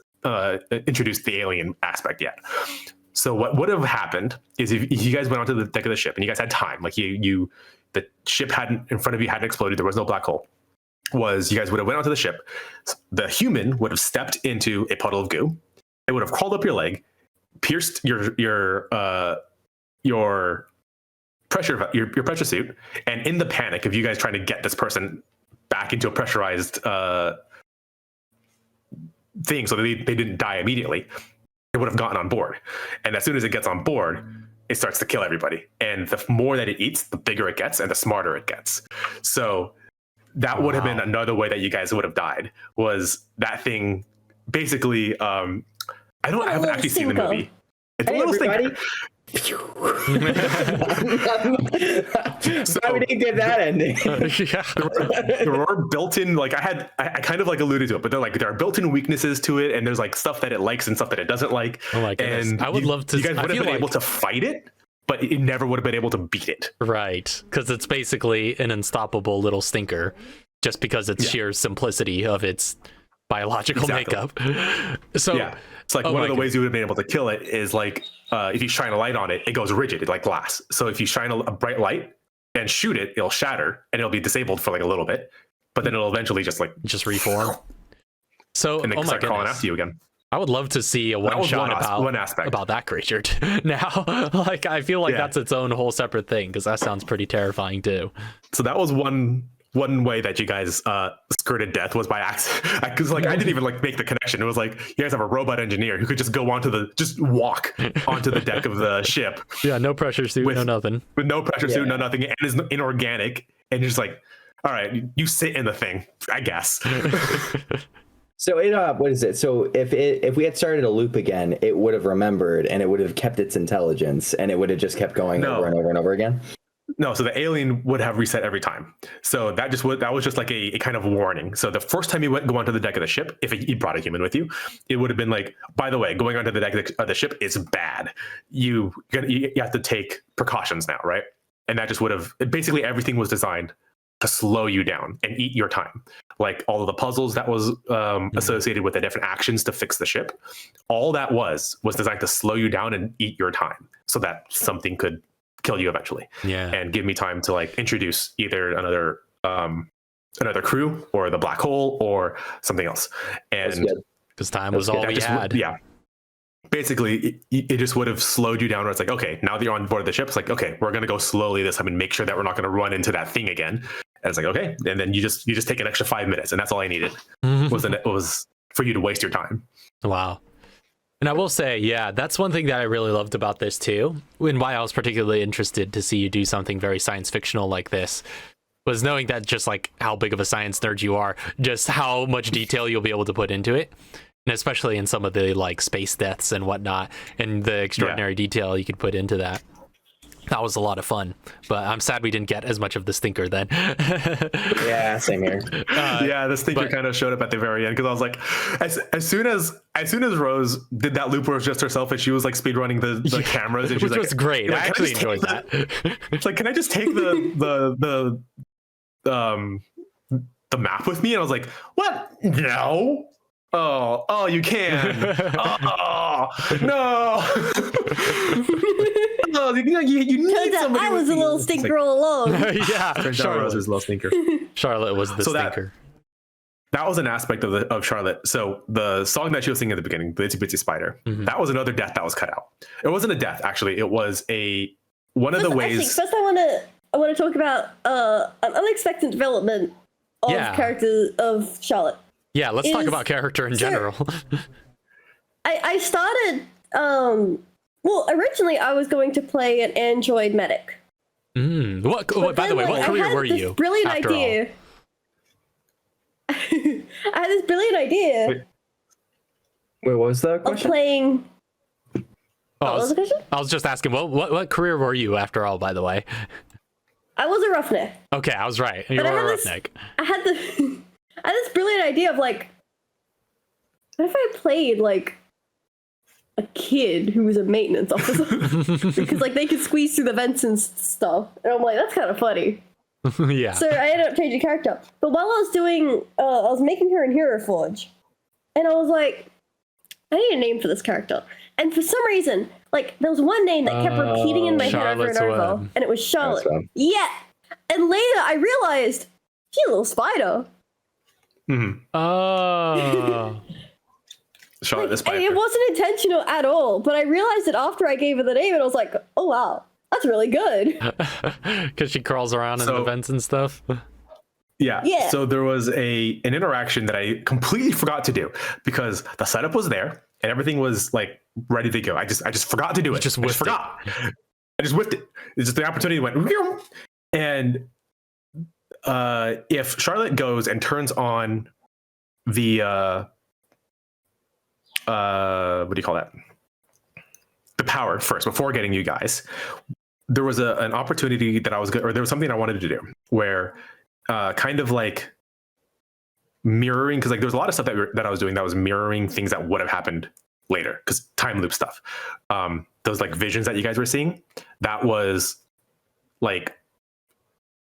introduce the alien aspect yet. So what would have happened is if you guys went onto the deck of the ship and you guys had time, like the ship hadn't in front of you hadn't exploded, there was no black hole. You guys would have went onto the ship. The human would have stepped into a puddle of goo. It would have crawled up your leg, pierced your pressure suit, and in the panic of you guys trying to get this person back into a pressurized thing so that they didn't die immediately, it would have gotten on board. And as soon as it gets on board, it starts to kill everybody. And the more that it eats, the bigger it gets and the smarter it gets. So that would have been another way that you guys would have died, was that thing basically. I haven't actually seen the movie. It's a little stinker. So why would he get that ending? There were built-in, like I kind of like alluded to it, but there are built-in weaknesses to it, and there's like stuff that it likes and stuff that it doesn't like. Oh my goodness. And I would love to. You guys would have been able to fight it, but it never would have been able to beat it. Right, because it's basically an unstoppable little stinker, just because its sheer simplicity of its biological makeup. So yeah, it's like one of the ways you would have been able to kill it is like if you shine a light on it, it goes rigid, it's like glass. So if you shine a bright light and shoot it, it'll shatter and it'll be disabled for like a little bit, but then it'll eventually just reform. So and then start crawling after you again. I would love to see a one shot about that creature now. Like I feel like that's its own whole separate thing, because that sounds pretty terrifying too. So that was one way that you guys skirted death, was by accident. Because I didn't even make the connection. It was like you guys have a robot engineer who could just go walk onto the deck of the ship. Yeah, no pressure suit, no nothing. With no pressure suit, no nothing, and is inorganic. And you're just like, all right, you sit in the thing, I guess. So what is it? So if we had started a loop again, it would have remembered and it would have kept its intelligence and it would have just kept going over and over and over again. No, so the alien would have reset every time. So that was just like a kind of warning. So the first time you go onto the deck of the ship, if you brought a human with you, it would have been like, by the way, going onto the deck of the ship is bad. You have to take precautions now, right? And that just would have, basically everything was designed to slow you down and eat your time. Like all of the puzzles that was associated with the different actions to fix the ship, all that was designed to slow you down and eat your time so that something could kill you eventually, and give me time to introduce either another crew or the black hole or something else. And because time was all we had. Yeah, basically it just would have slowed you down, where it's like, okay, now that you're on board the ship, it's like, okay, we're going to go slowly this time and make sure that we're not going to run into that thing again. And it's like, okay, and then you just take an extra 5 minutes, and that's all I needed was for you to waste your time. Wow. And I will say, that's one thing that I really loved about this too, and why I was particularly interested to see you do something very science fictional like this, was knowing that just like how big of a science nerd you are, just how much detail you'll be able to put into it, and especially in some of the space deaths and whatnot, and the extraordinary detail you could put into that. That was a lot of fun, but I'm sad we didn't get as much of the stinker then. Yeah, same here. The stinker kind of showed up at the very end, because I was like, as soon as Rose did that loop where it was just herself and she was speed running the cameras, and she was great. I actually enjoyed that. It's like, can I just take the map with me? And I was like, what? No. Oh, you can. Oh, no. Oh, you need somebody. I was a little stinker all along. Charlotte was a little stinker. Charlotte was the stinker. That was an aspect of Charlotte. So the song that she was singing at the beginning, the Itsy Bitsy Spider, that was another death that was cut out. It wasn't a death, actually. It was one of the ways. First, I want to talk about an unexpected development of character of Charlotte. Yeah, let's talk about character in general. I started. Well, originally I was going to play an android medic. What? By the way, what career were you? Brilliant idea. I had this brilliant idea. Wait, what was the of question? playing. Oh, What was the question? I was just asking, what career were you after all, by the way? I was a roughneck. Okay, I was right. You But were a roughneck. I had this brilliant idea of like, what if I played like a kid who was a maintenance officer? Because like they could squeeze through the vents and stuff. And I'm like, that's kind of funny. Yeah. So I ended up changing character. But while I was doing, I was making her in Hero Forge. And I was like, I need a name for this character. And for some reason, like, there was one name that kept repeating in my head over and Charlotte's over. Web. And it was Charlotte. Web. Yeah. And later I realized, she's a little spider. Oh. Charlotte the Spider. It wasn't intentional at all. But I realized it after I gave her the name. And I was like, oh, wow. That's really good. Because she crawls around in the vents and stuff. Yeah. Yeah. So there was an interaction that I completely forgot to do because the setup was there and everything was like ready to go. I just forgot to do it. I just forgot. I just whiffed it. It's just the opportunity went. And if Charlotte goes and turns on the what do you call that? The power first before getting you guys. There was an opportunity that I was or there was something I wanted to do where kind of like mirroring, because like there was a lot of stuff that I was doing that was mirroring things that would have happened later, because time loop stuff. Those like visions that you guys were seeing, that was like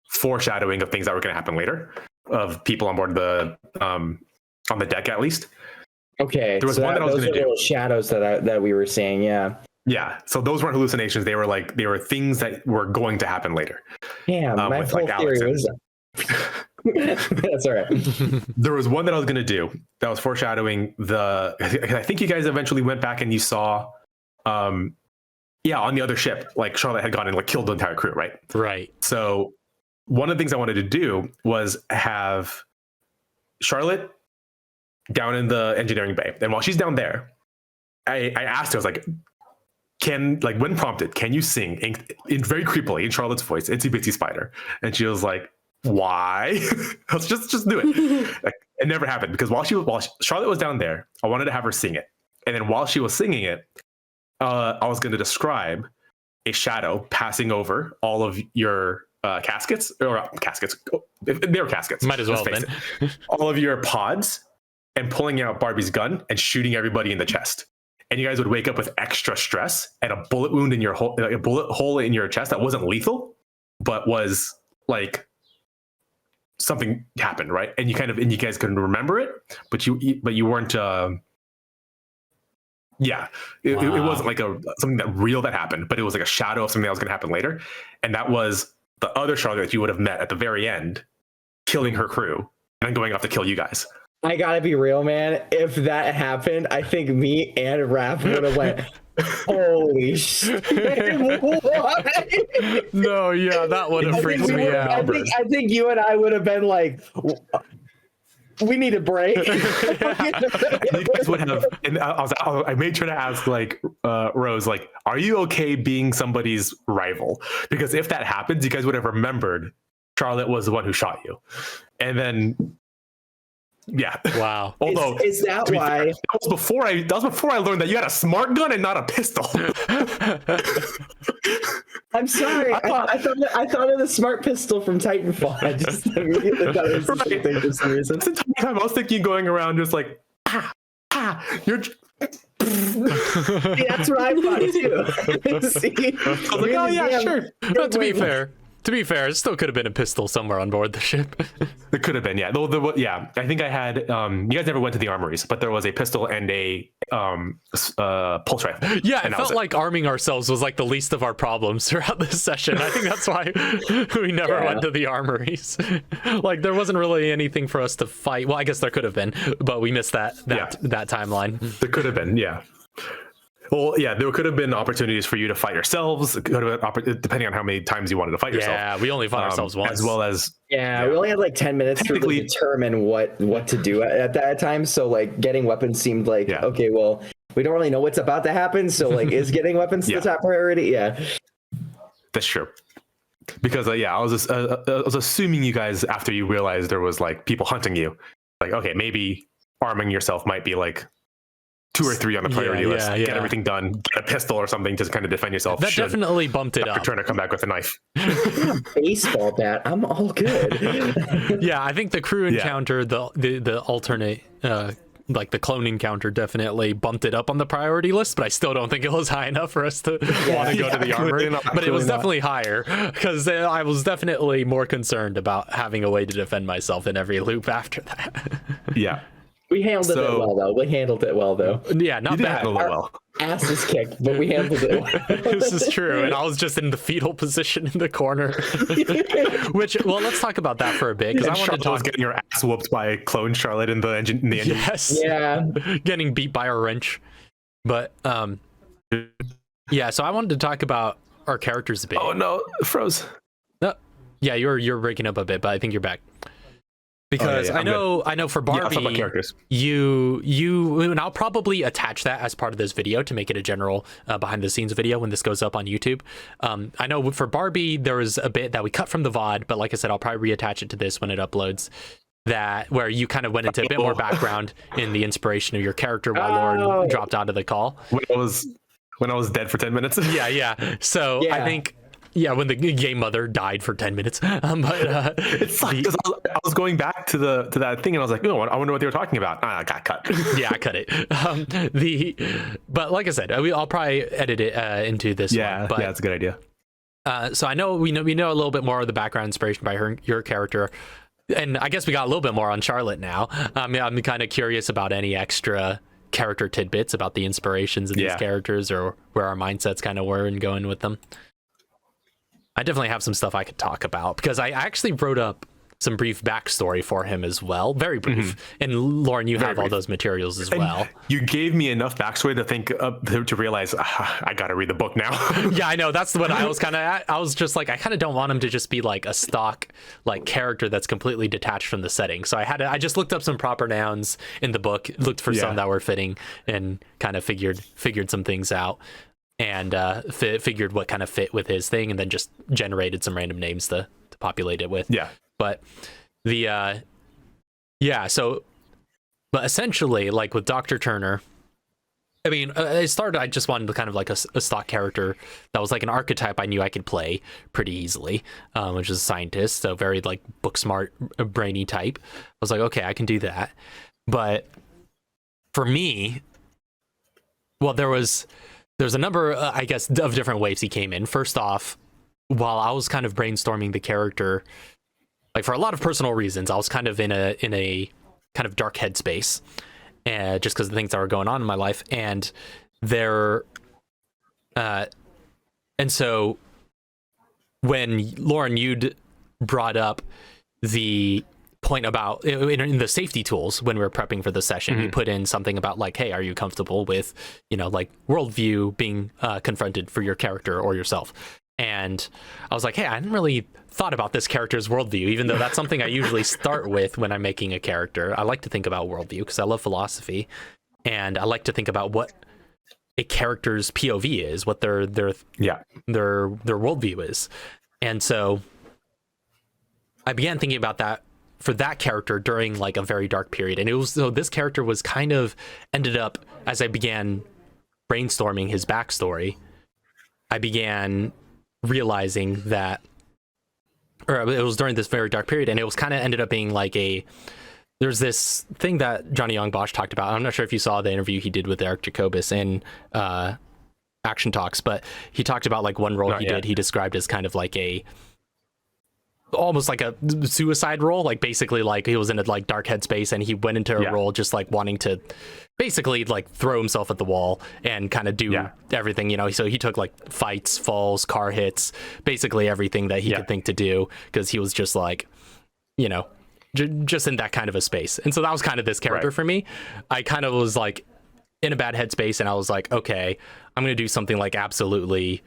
foreshadowing of things that were going to happen later, of people on board the on the deck at least. Okay, there was one that I was going to do. Shadows that we were seeing, yeah. Yeah, so those weren't hallucinations. They were things that were going to happen later. Yeah, my whole like theory was. That's all right. There was one that I was going to do that was foreshadowing I think you guys eventually went back and you saw, on the other ship, like Charlotte had gone and like killed the entire crew, right? Right. So one of the things I wanted to do was have Charlotte down in the engineering bay, and while she's down there, I asked her, I was like, when prompted, can you sing in very creepily in Charlotte's voice, Itsy Bitsy Spider? And she was like, why? Let's just do it. Like, it never happened, because while Charlotte was down there, I wanted to have her sing it. And then while she was singing it, I was going to describe a shadow passing over all of your caskets, or caskets. They were caskets. Might as well then. All of your pods, and pulling out Barbie's gun and shooting everybody in the chest. And you guys would wake up with extra stress and a bullet wound in your like a bullet hole in your chest that wasn't lethal, but was like something happened, right? And you guys couldn't remember it, but you weren't. It wasn't like something that real that happened, but it was like a shadow of something that was going to happen later, and that was the other Charlotte that you would have met at the very end, killing her crew and going off to kill you guys. I gotta be real, man. If that happened, I think me and Raph would have went, holy shit. No, yeah, that would have freaked me out. I think you and I would have been like, we need a break. You guys would have, and I made sure to ask like Rose, like, are you okay being somebody's rival? Because if that happens, you guys would have remembered Charlotte was the one who shot you. And then Wow. Although is that why fair, that was before I learned that you had a smart gun and not a pistol. I'm sorry. I thought of the smart pistol from Titanfall. I just immediately thought it was the same thing for some reason. That's the time I was thinking going around just like you're See, that's what I thought too. See? I was like, oh yeah, sure. But to be fair, it still could have been a pistol somewhere on board the ship. It could have been, yeah. I think I had. You guys never went to the armories, but there was a pistol and a pulse rifle. Yeah, it felt like arming ourselves was like the least of our problems throughout this session. I think that's why we never went to the armories. Like there wasn't really anything for us to fight. Well, I guess there could have been, but we missed that timeline. There could have been, yeah. Well, yeah, there could have been opportunities for you to fight yourselves, depending on how many times you wanted to fight yourself. Yeah, we only fought ourselves once. As well as... Yeah, we only had like 10 minutes to really determine what to do at that time. So like getting weapons seemed like, okay, well, we don't really know what's about to happen. So like, is getting weapons the top priority? Yeah. That's true. Because, I was assuming you guys, after you realized there was like people hunting you, like, okay, maybe arming yourself might be like 2 or 3 on the priority list. Yeah. Get everything done. Get a pistol or something to kind of defend yourself. That definitely bumped it Dr. up. Turner come back with a knife. Baseball bat. I'm all good. Yeah, I think the crew encounter, the alternate, like the clone encounter, definitely bumped it up on the priority list, but I still don't think it was high enough for us to want to go to the armory. But it was definitely higher, because I was definitely more concerned about having a way to defend myself in every loop after that. Yeah. We handled it well, though. Yeah, not bad. Well. Asses kicked, but we handled it well. This is true, and I was just in the fetal position in the corner. Which, well, let's talk about that for a bit, because I want to talk. Getting your ass whooped by clone Charlotte in the engine. Yes. Yeah. Getting beat by a wrench. But yeah. So I wanted to talk about our characters a bit. Oh no, froze. No, yeah, you're breaking up a bit, but I think you're back. Because I know for Barby, characters. you and I'll probably attach that as part of this video to make it a general behind the scenes video when this goes up on YouTube. I know for Barbie there was a bit that we cut from the VOD, but like I said, I'll probably reattach it to this when it uploads. That where you kind of went into a bit more background in the inspiration of your character while Lauren dropped out of the call. When I was dead for 10 minutes. Yeah. So I think. Yeah, when the game mother died for 10 minutes. But it sucked because I was going back to that thing and I was like, oh, I wonder what they were talking about. I got cut. Yeah, I cut it. But like I said, I'll probably edit it into this one. But, yeah, it's a good idea. So I know we know a little bit more of the background inspiration by your character, and I guess we got a little bit more on Charlotte now. I'm kind of curious about any extra character tidbits about the inspirations of these characters or where our mindsets kind of were and going with them. I definitely have some stuff I could talk about because I actually wrote up some brief backstory for him as well. Very brief. And Lauren, you have all those materials as well. You gave me enough backstory to think to realize I got to read the book now. Yeah, I know. That's what I was kind of at. I was just like, I kind of don't want him to just be like a stock like character that's completely detached from the setting. So I just looked up some proper nouns in the book, looked for some that were fitting, and kind of figured some things out. And figured what kind of fit with his thing, and then just generated some random names to populate it with. Yeah. But but essentially, like with Dr. Turner, I mean, it started, I just wanted kind of like a stock character that was like an archetype I knew I could play pretty easily, which is a scientist, so very like book smart, brainy type. I was like, okay, I can do that. But for me, well, there's a number, I guess, of different waves he came in. First off, while I was kind of brainstorming the character, like for a lot of personal reasons, I was kind of in a kind of dark headspace, and just because of the things that were going on in my life, and so when Lauren, you'd brought up the point about in the safety tools when we were prepping for the session, you put in something about like, hey, are you comfortable with, like worldview being confronted for your character or yourself? And I was like, hey, I hadn't really thought about this character's worldview, even though that's something I usually start with when I'm making a character. I like to think about worldview because I love philosophy, and I like to think about what a character's POV is, what their worldview is. And so I began thinking about that for that character during like a very dark period. And this character was kind of ended up, as I began brainstorming his backstory, I began realizing that, or it was during this very dark period, and it was kind of ended up being like there's this thing that Johnny Young Bosch talked about. I'm not sure if you saw the interview he did with Eric Jacobus in Action Talks, but he talked about like one role did, he described as kind of like almost like a suicide role, like basically like he was in a like dark headspace and he went into a role just like wanting to basically like throw himself at the wall and kind of do everything, so he took like fights, falls, car hits, basically everything that he could think to do, because he was just like just in that kind of a space. And so that was kind of this character for me. I kind of was like in a bad headspace, and I was like, okay, I'm gonna do something like absolutely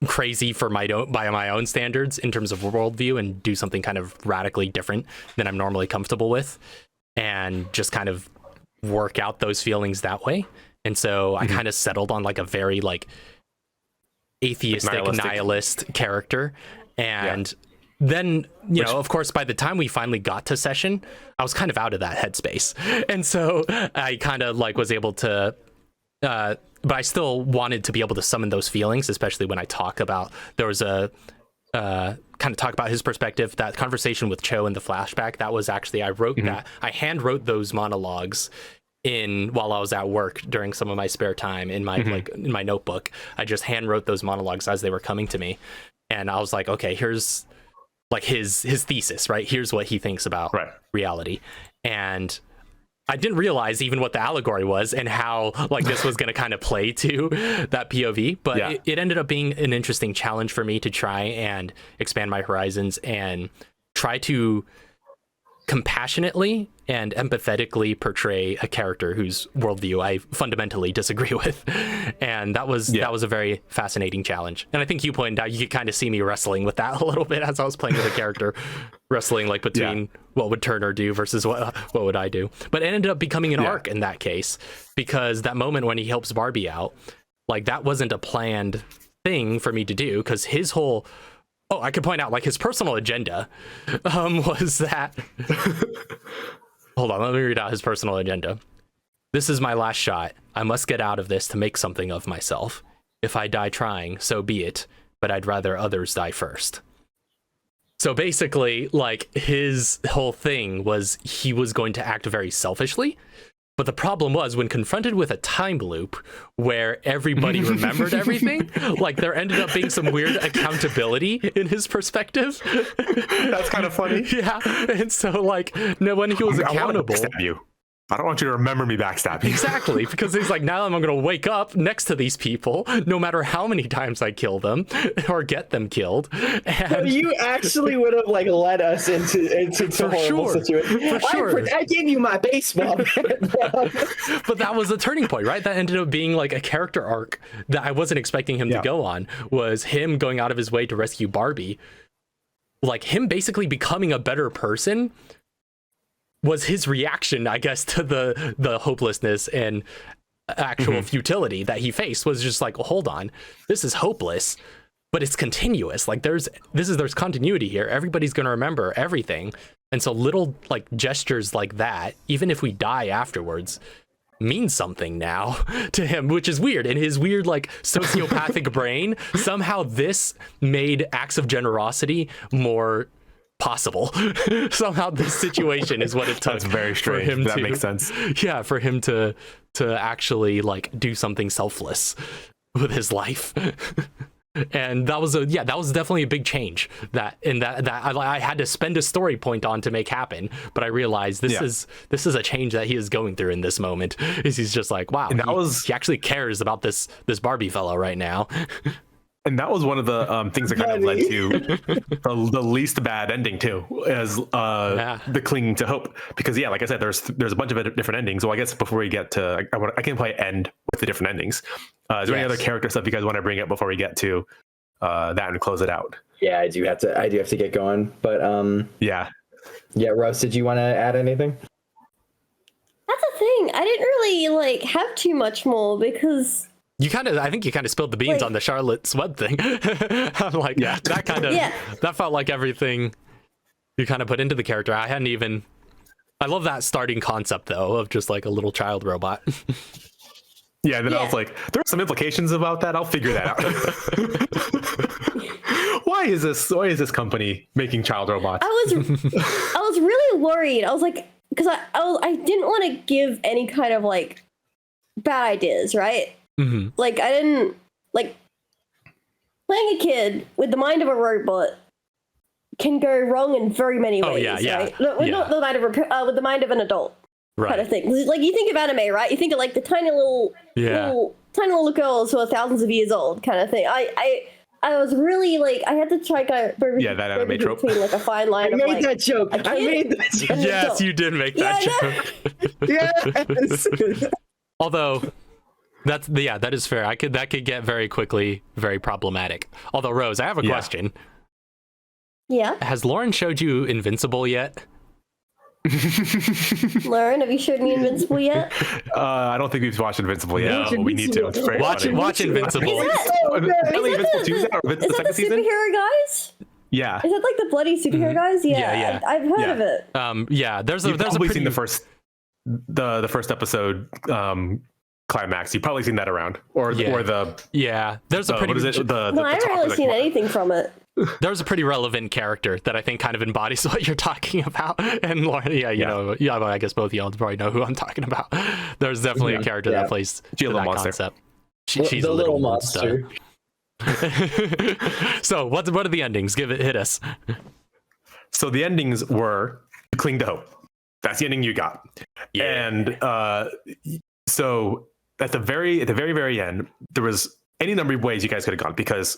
crazy by my own standards in terms of worldview, and do something kind of radically different than I'm normally comfortable with, and just kind of work out those feelings that way. And so I kind of settled on like a very like atheistic nihilist character. And then of course, by the time we finally got to session, I was kind of out of that headspace, and so I kind of like was able to but I still wanted to be able to summon those feelings, especially when I talk about, there was a kind of talk about his perspective, that conversation with Cho in the flashback. That was actually, I wrote that, I hand wrote those monologues while I was at work during some of my spare time in my in my notebook. I just hand wrote those monologues as they were coming to me, and I was like, okay, here's like his thesis, right? Here's what he thinks about reality. And I didn't realize even what the allegory was and how like this was going to kind of play to that POV, but it ended up being an interesting challenge for me to try and expand my horizons and try to compassionately and empathetically portray a character whose worldview I fundamentally disagree with. And that was a very fascinating challenge. And I think you pointed out, you could kind of see me wrestling with that a little bit as I was playing with a character, wrestling like between what would Turner do versus what would I do. But it ended up becoming an arc in that case, because that moment when he helps Barbie out, like that wasn't a planned thing for me to do, because his whole I could point out like his personal agenda was that hold on, let me read out his personal agenda. This is my last shot. I must get out of this to make something of myself. If I die trying, so be it, but I'd rather others die first. So basically, like, his whole thing was he was going to act very selfishly. But the problem was, when confronted with a time loop where everybody remembered everything, like there ended up being some weird accountability in his perspective. That's kind of funny. Yeah. And so like, no, when he was accountable. I don't want you to remember me backstabbing. Exactly, because he's like, now I'm going to wake up next to these people, no matter how many times I kill them or get them killed. And so you actually would have like led us into some horrible situation. For sure. I gave you my baseball. But that was the turning point, right? That ended up being like a character arc that I wasn't expecting him to go on, was him going out of his way to rescue Barbie. Like him basically becoming a better person was his reaction, I guess, to the hopelessness and actual futility that he faced. Was just like, well, hold on, this is hopeless, but it's continuous. Like there's continuity here. Everybody's going to remember everything. And so little like gestures like that, even if we die afterwards, means something now to him, which is weird. In his weird like sociopathic brain, somehow this made acts of generosity more possible. Somehow this situation is what it took. That's very strange. For him that makes sense. Yeah, for him to actually like do something selfless with his life. And that was definitely a big change that I had to spend a story point on to make happen. But I realized this is a change that he is going through in this moment. Is he's just like, wow, he actually cares about this Barbie fellow right now. And that was one of the things that kind of led to the least bad ending too, as the clinging to hope. Because like I said, there's a bunch of different endings. Well, I guess before we get to, I can probably end with the different endings. Is there any other character stuff you guys want to bring up before we get to that and close it out? Yeah, I do have to get going. But yeah, Russ, did you want to add anything? That's the thing. I didn't really like have too much more because. I think you kind of spilled the beans on the Charlotte's Web thing. I'm like, that kind of, that felt like everything you kind of put into the character. I love that starting concept though, of just like a little child robot. I was like, there's some implications about that. I'll figure that out. Why is this company making child robots? I was really worried. I was like, because I didn't want to give any kind of like bad ideas, right? Mm-hmm. Like I didn't like playing a kid with the mind of a robot can go wrong in very many ways. Right? Not the mind of with the mind of an adult, kind of thing. Like you think of anime, right? You think of like the tiny little girls who are thousands of years old, kind of thing. I was really like I had to try kind of that anime trope between like a fine line. I made that joke. Yes, you did make that joke. Yes. Although. That is fair. That could get very quickly very problematic. Although Rose, I have a question. Yeah. Has Lauren showed you Invincible yet? Lauren, have you showed me Invincible yet? I don't think we've watched Invincible yet. But we need to. Watch Invincible. Is that the superhero guys? Yeah. Is that like the bloody superhero guys? Yeah. I've heard of it. There's You've probably seen the first episode. climax. You've probably seen that around, or the There's a pretty what is it? No, I haven't really seen anything from it. There's a pretty relevant character that I think kind of embodies what you're talking about. And Lauren, well, I guess both of y'all probably know who I'm talking about. There's definitely a character that plays to that concept. She's a little monster. So what are the endings? Hit us. So the endings were cling to hope. That's the ending you got. And so at the very end, there was any number of ways you guys could have gone, because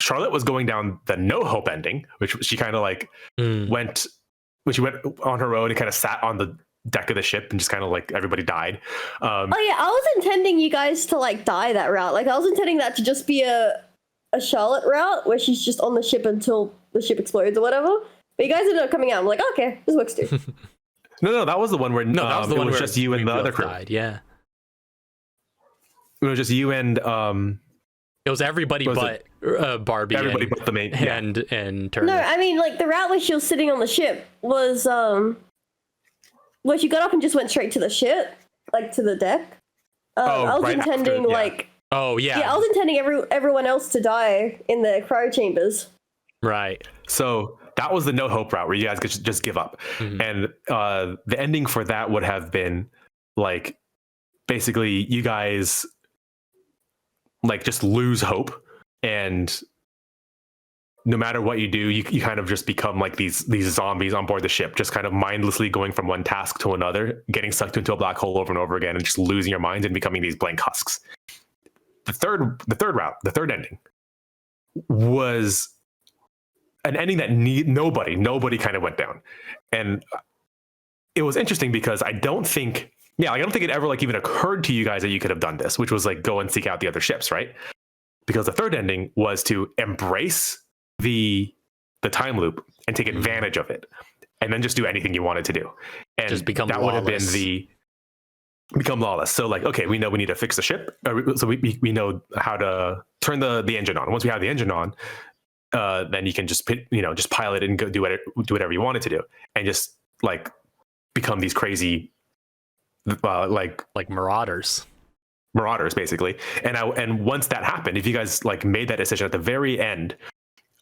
Charlotte was going down the no hope ending, which she kind of like went on her own and kind of sat on the deck of the ship and just kind of like everybody died. I was intending you guys to like die that route. Like I was intending that to just be a Charlotte route where she's just on the ship until the ship explodes or whatever. But you guys ended up coming out. I'm like, okay, this works too. No, that was the one where that was the one it was where just you and the other crew. Died, yeah. It was just you and it was everybody but Barbie. Everybody but the main and Turner. No, I mean like the route where she was sitting on the ship was where she got up and just went straight to the ship, like to the deck. I was intending I was intending everyone else to die in the cryo chambers. Right. So that was the no hope route where you guys could just give up. And the ending for that would have been like basically you guys like just lose hope, and no matter what you do, you kind of just become like these zombies on board the ship, just kind of mindlessly going from one task to another, getting sucked into a black hole over and over again, and just losing your minds and becoming these blank husks. The third route, the third ending, was an ending that nobody kind of went down. And it was interesting because I don't think it ever like even occurred to you guys that you could have done this, which was like go and seek out the other ships, right? Because the third ending was to embrace the time loop and take advantage of it, and then just do anything you wanted to do, and just become that lawless. Would have been become lawless. So like, okay, we know we need to fix the ship, so we know how to turn the engine on. Once we have the engine on, then you can just pilot it and go do whatever you wanted to do, and just like become these crazy like marauders basically. And once that happened, if you guys like made that decision at the very end,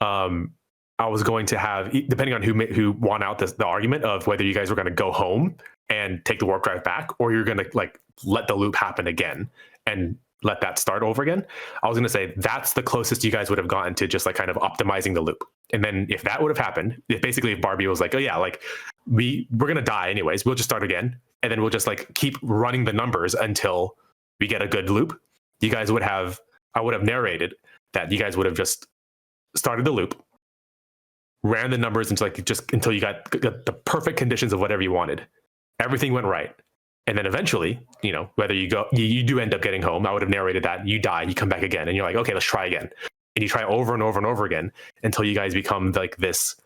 I was going to have, depending on who won out the argument of whether you guys were going to go home and take the warp drive back, or you're going to like let the loop happen again and let that start over again. I was going to say that's the closest you guys would have gotten to just like kind of optimizing the loop. And then if that would have happened, if Barbie was like, oh yeah, like we're going to die anyways, we'll just start again. And then we'll just like keep running the numbers until we get a good loop. I would have narrated that you guys would have just started the loop, ran the numbers until you got the perfect conditions of whatever you wanted. Everything went right. And then eventually, whether you do end up getting home, I would have narrated that you die, you come back again, and you're like, okay, let's try again. And you try over and over and over again until you guys become like this,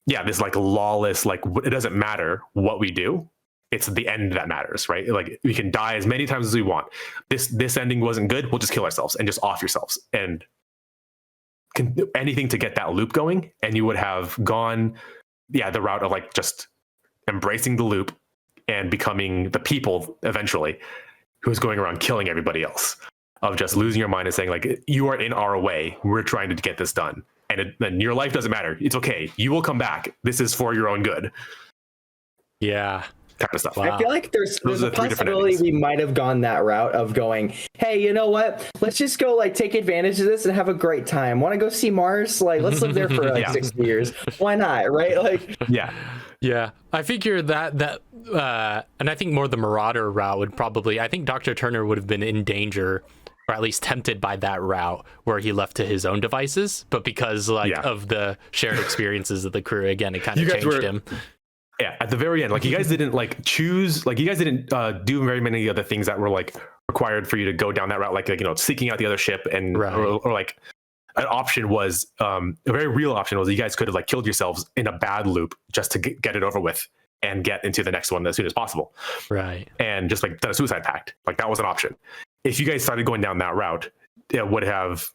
this like lawless, like it doesn't matter what we do. It's the end that matters, right? Like we can die as many times as we want. This ending wasn't good. We'll just kill ourselves and just off yourselves and can do anything to get that loop going. And you would have gone, the route of like just embracing the loop and becoming the people eventually who's going around killing everybody else, of just losing your mind and saying like, you are in our way. We're trying to get this done. And your life doesn't matter. It's okay. You will come back. This is for your own good. Yeah. Kind of stuff. Wow. I feel like there's a possibility we might have gone that route of going, hey, you know what? Let's just go like take advantage of this and have a great time. Want to go see Mars? Like, let's live there for like 60 years. Why not? Right? Like, yeah. I figure that and I think more the Marauder route would probably. I think Dr. Turner would have been in danger, or at least tempted by that route where he left to his own devices. But because of the shared experiences of the crew, again, it kind of changed him. Yeah, at the very end, like you guys didn't like choose, like you guys didn't do very many other things that were like required for you to go down that route, like seeking out the other ship and or like an option was a very real option was you guys could have like killed yourselves in a bad loop just to get it over with and get into the next one as soon as possible, right? And just like done a suicide pact, like that was an option. If you guys started going down that route, it would have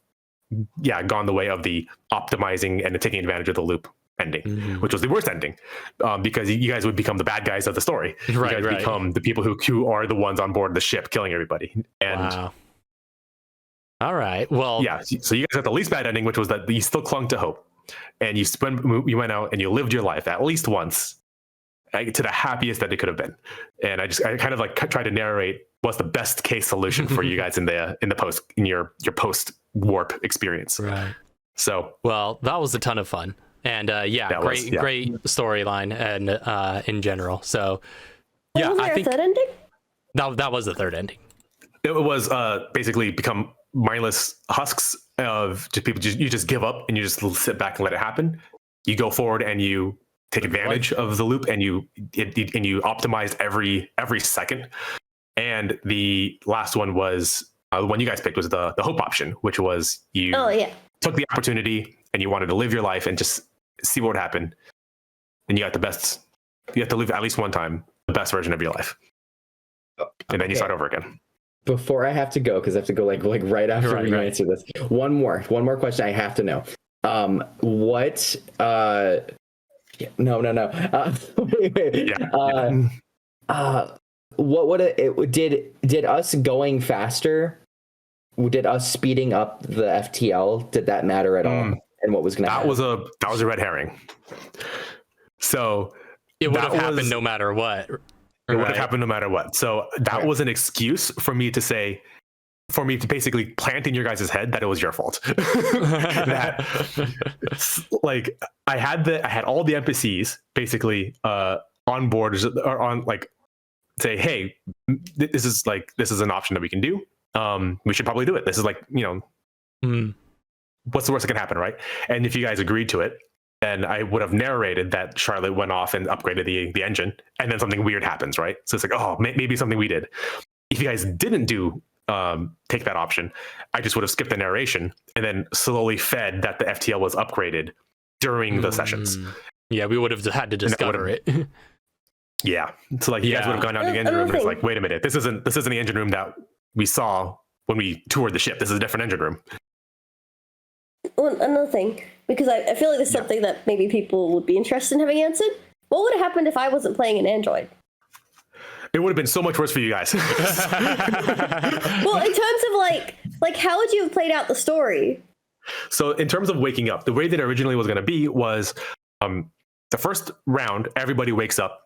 gone the way of the optimizing and taking advantage of the loop ending, which was the worst ending, because you guys would become the bad guys of the story. You guys become the people who are the ones on board the ship killing everybody. And wow. All right. Well, yeah. So you guys got the least bad ending, which was that you still clung to hope, and you went out and you lived your life at least once to the happiest that it could have been. And I kind of like tried to narrate what's the best case solution for you guys in your post warp experience. Right. So, well, that was a ton of fun, and great storyline and in general. So, yeah, was there a third ending? That was the third ending. It was basically become mindless husks of just people. You just give up and you just sit back and let it happen. You go forward and you take advantage of the loop, and you optimized every second. And the last one was the one you guys picked was the hope option, which was you took the opportunity and you wanted to live your life and just see what would happen. And you got the best. You have to live at least one time the best version of your life, and then you start over again. Before I have to go, because I have to go like right after you answer this. One more question I have to know. What? No. What would it did us going faster? Did us speeding up the FTL? Did that matter at all? And what was going to happen? That was a red herring. So it would have happened no matter what. It would have happened no matter what. So that was an excuse for me to basically plant in your guys' head that it was your fault. That, like, I had all the NPCs basically on board or on like say, hey, this is an option that we can do. We should probably do it. This is like, what's the worst that can happen, right? And if you guys agreed to it, then I would have narrated that Charlotte went off and upgraded the engine, and then something weird happens, right? So it's like, oh, maybe something we did. If you guys didn't take that option, I just would have skipped the narration and then slowly fed that the FTL was upgraded during the sessions. Yeah, we would have had to discover it. Yeah. So like you guys would have gone down to the engine room and it's like, wait a minute, this isn't the engine room that we saw when we toured the ship. This is a different engine room. Well, another thing, because I feel like there's something that maybe people would be interested in having answered. What would have happened if I wasn't playing an android? It would have been so much worse for you guys. Well, in terms of like how would you have played out the story? So in terms of waking up, the way that it originally was going to be was the first round, everybody wakes up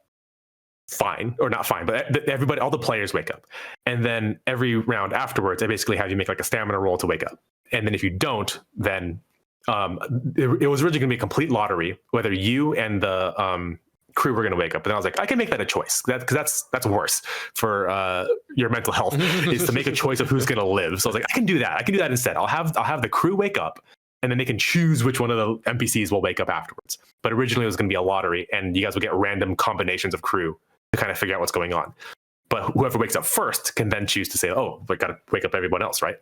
fine, or not fine, but everybody, all the players wake up. And then every round afterwards, I basically have you make like a stamina roll to wake up. And then if you don't, then it was originally going to be a complete lottery, whether you and the crew were going to wake up. But then I was like, I can make that a choice, because that's worse for your mental health, is to make a choice of who's going to live. So I was like, I can do that instead. I'll have the crew wake up, and then they can choose which one of the NPCs will wake up afterwards. But originally it was going to be a lottery, and you guys would get random combinations of crew to kind of figure out what's going on. But whoever wakes up first can then choose to say, oh, we got to wake up everyone else, right?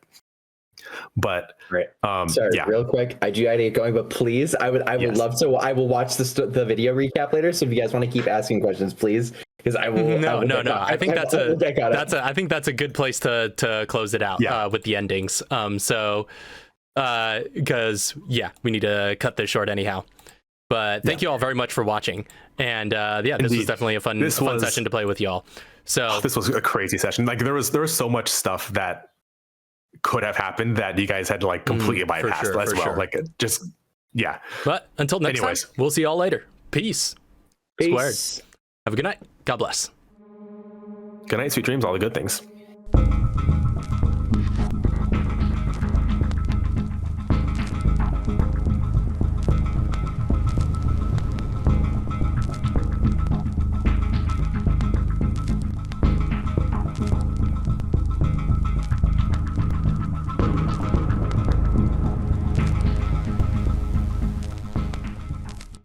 But right. Sorry, real quick, I do gotta get going, but please, I would love to. I will watch the video recap later. So if you guys want to keep asking questions, please, because I will. No. I think that's a good place to close it out with the endings. Because we need to cut this short anyhow. But thank you all very much for watching, and this was definitely a fun session to play with y'all. So this was a crazy session. Like there was so much stuff that could have happened that you guys had to like completely bypass as well. Sure. Like just But until next time, we'll see y'all later. Peace. Squared. Have a good night. God bless. Good night, sweet dreams, all the good things.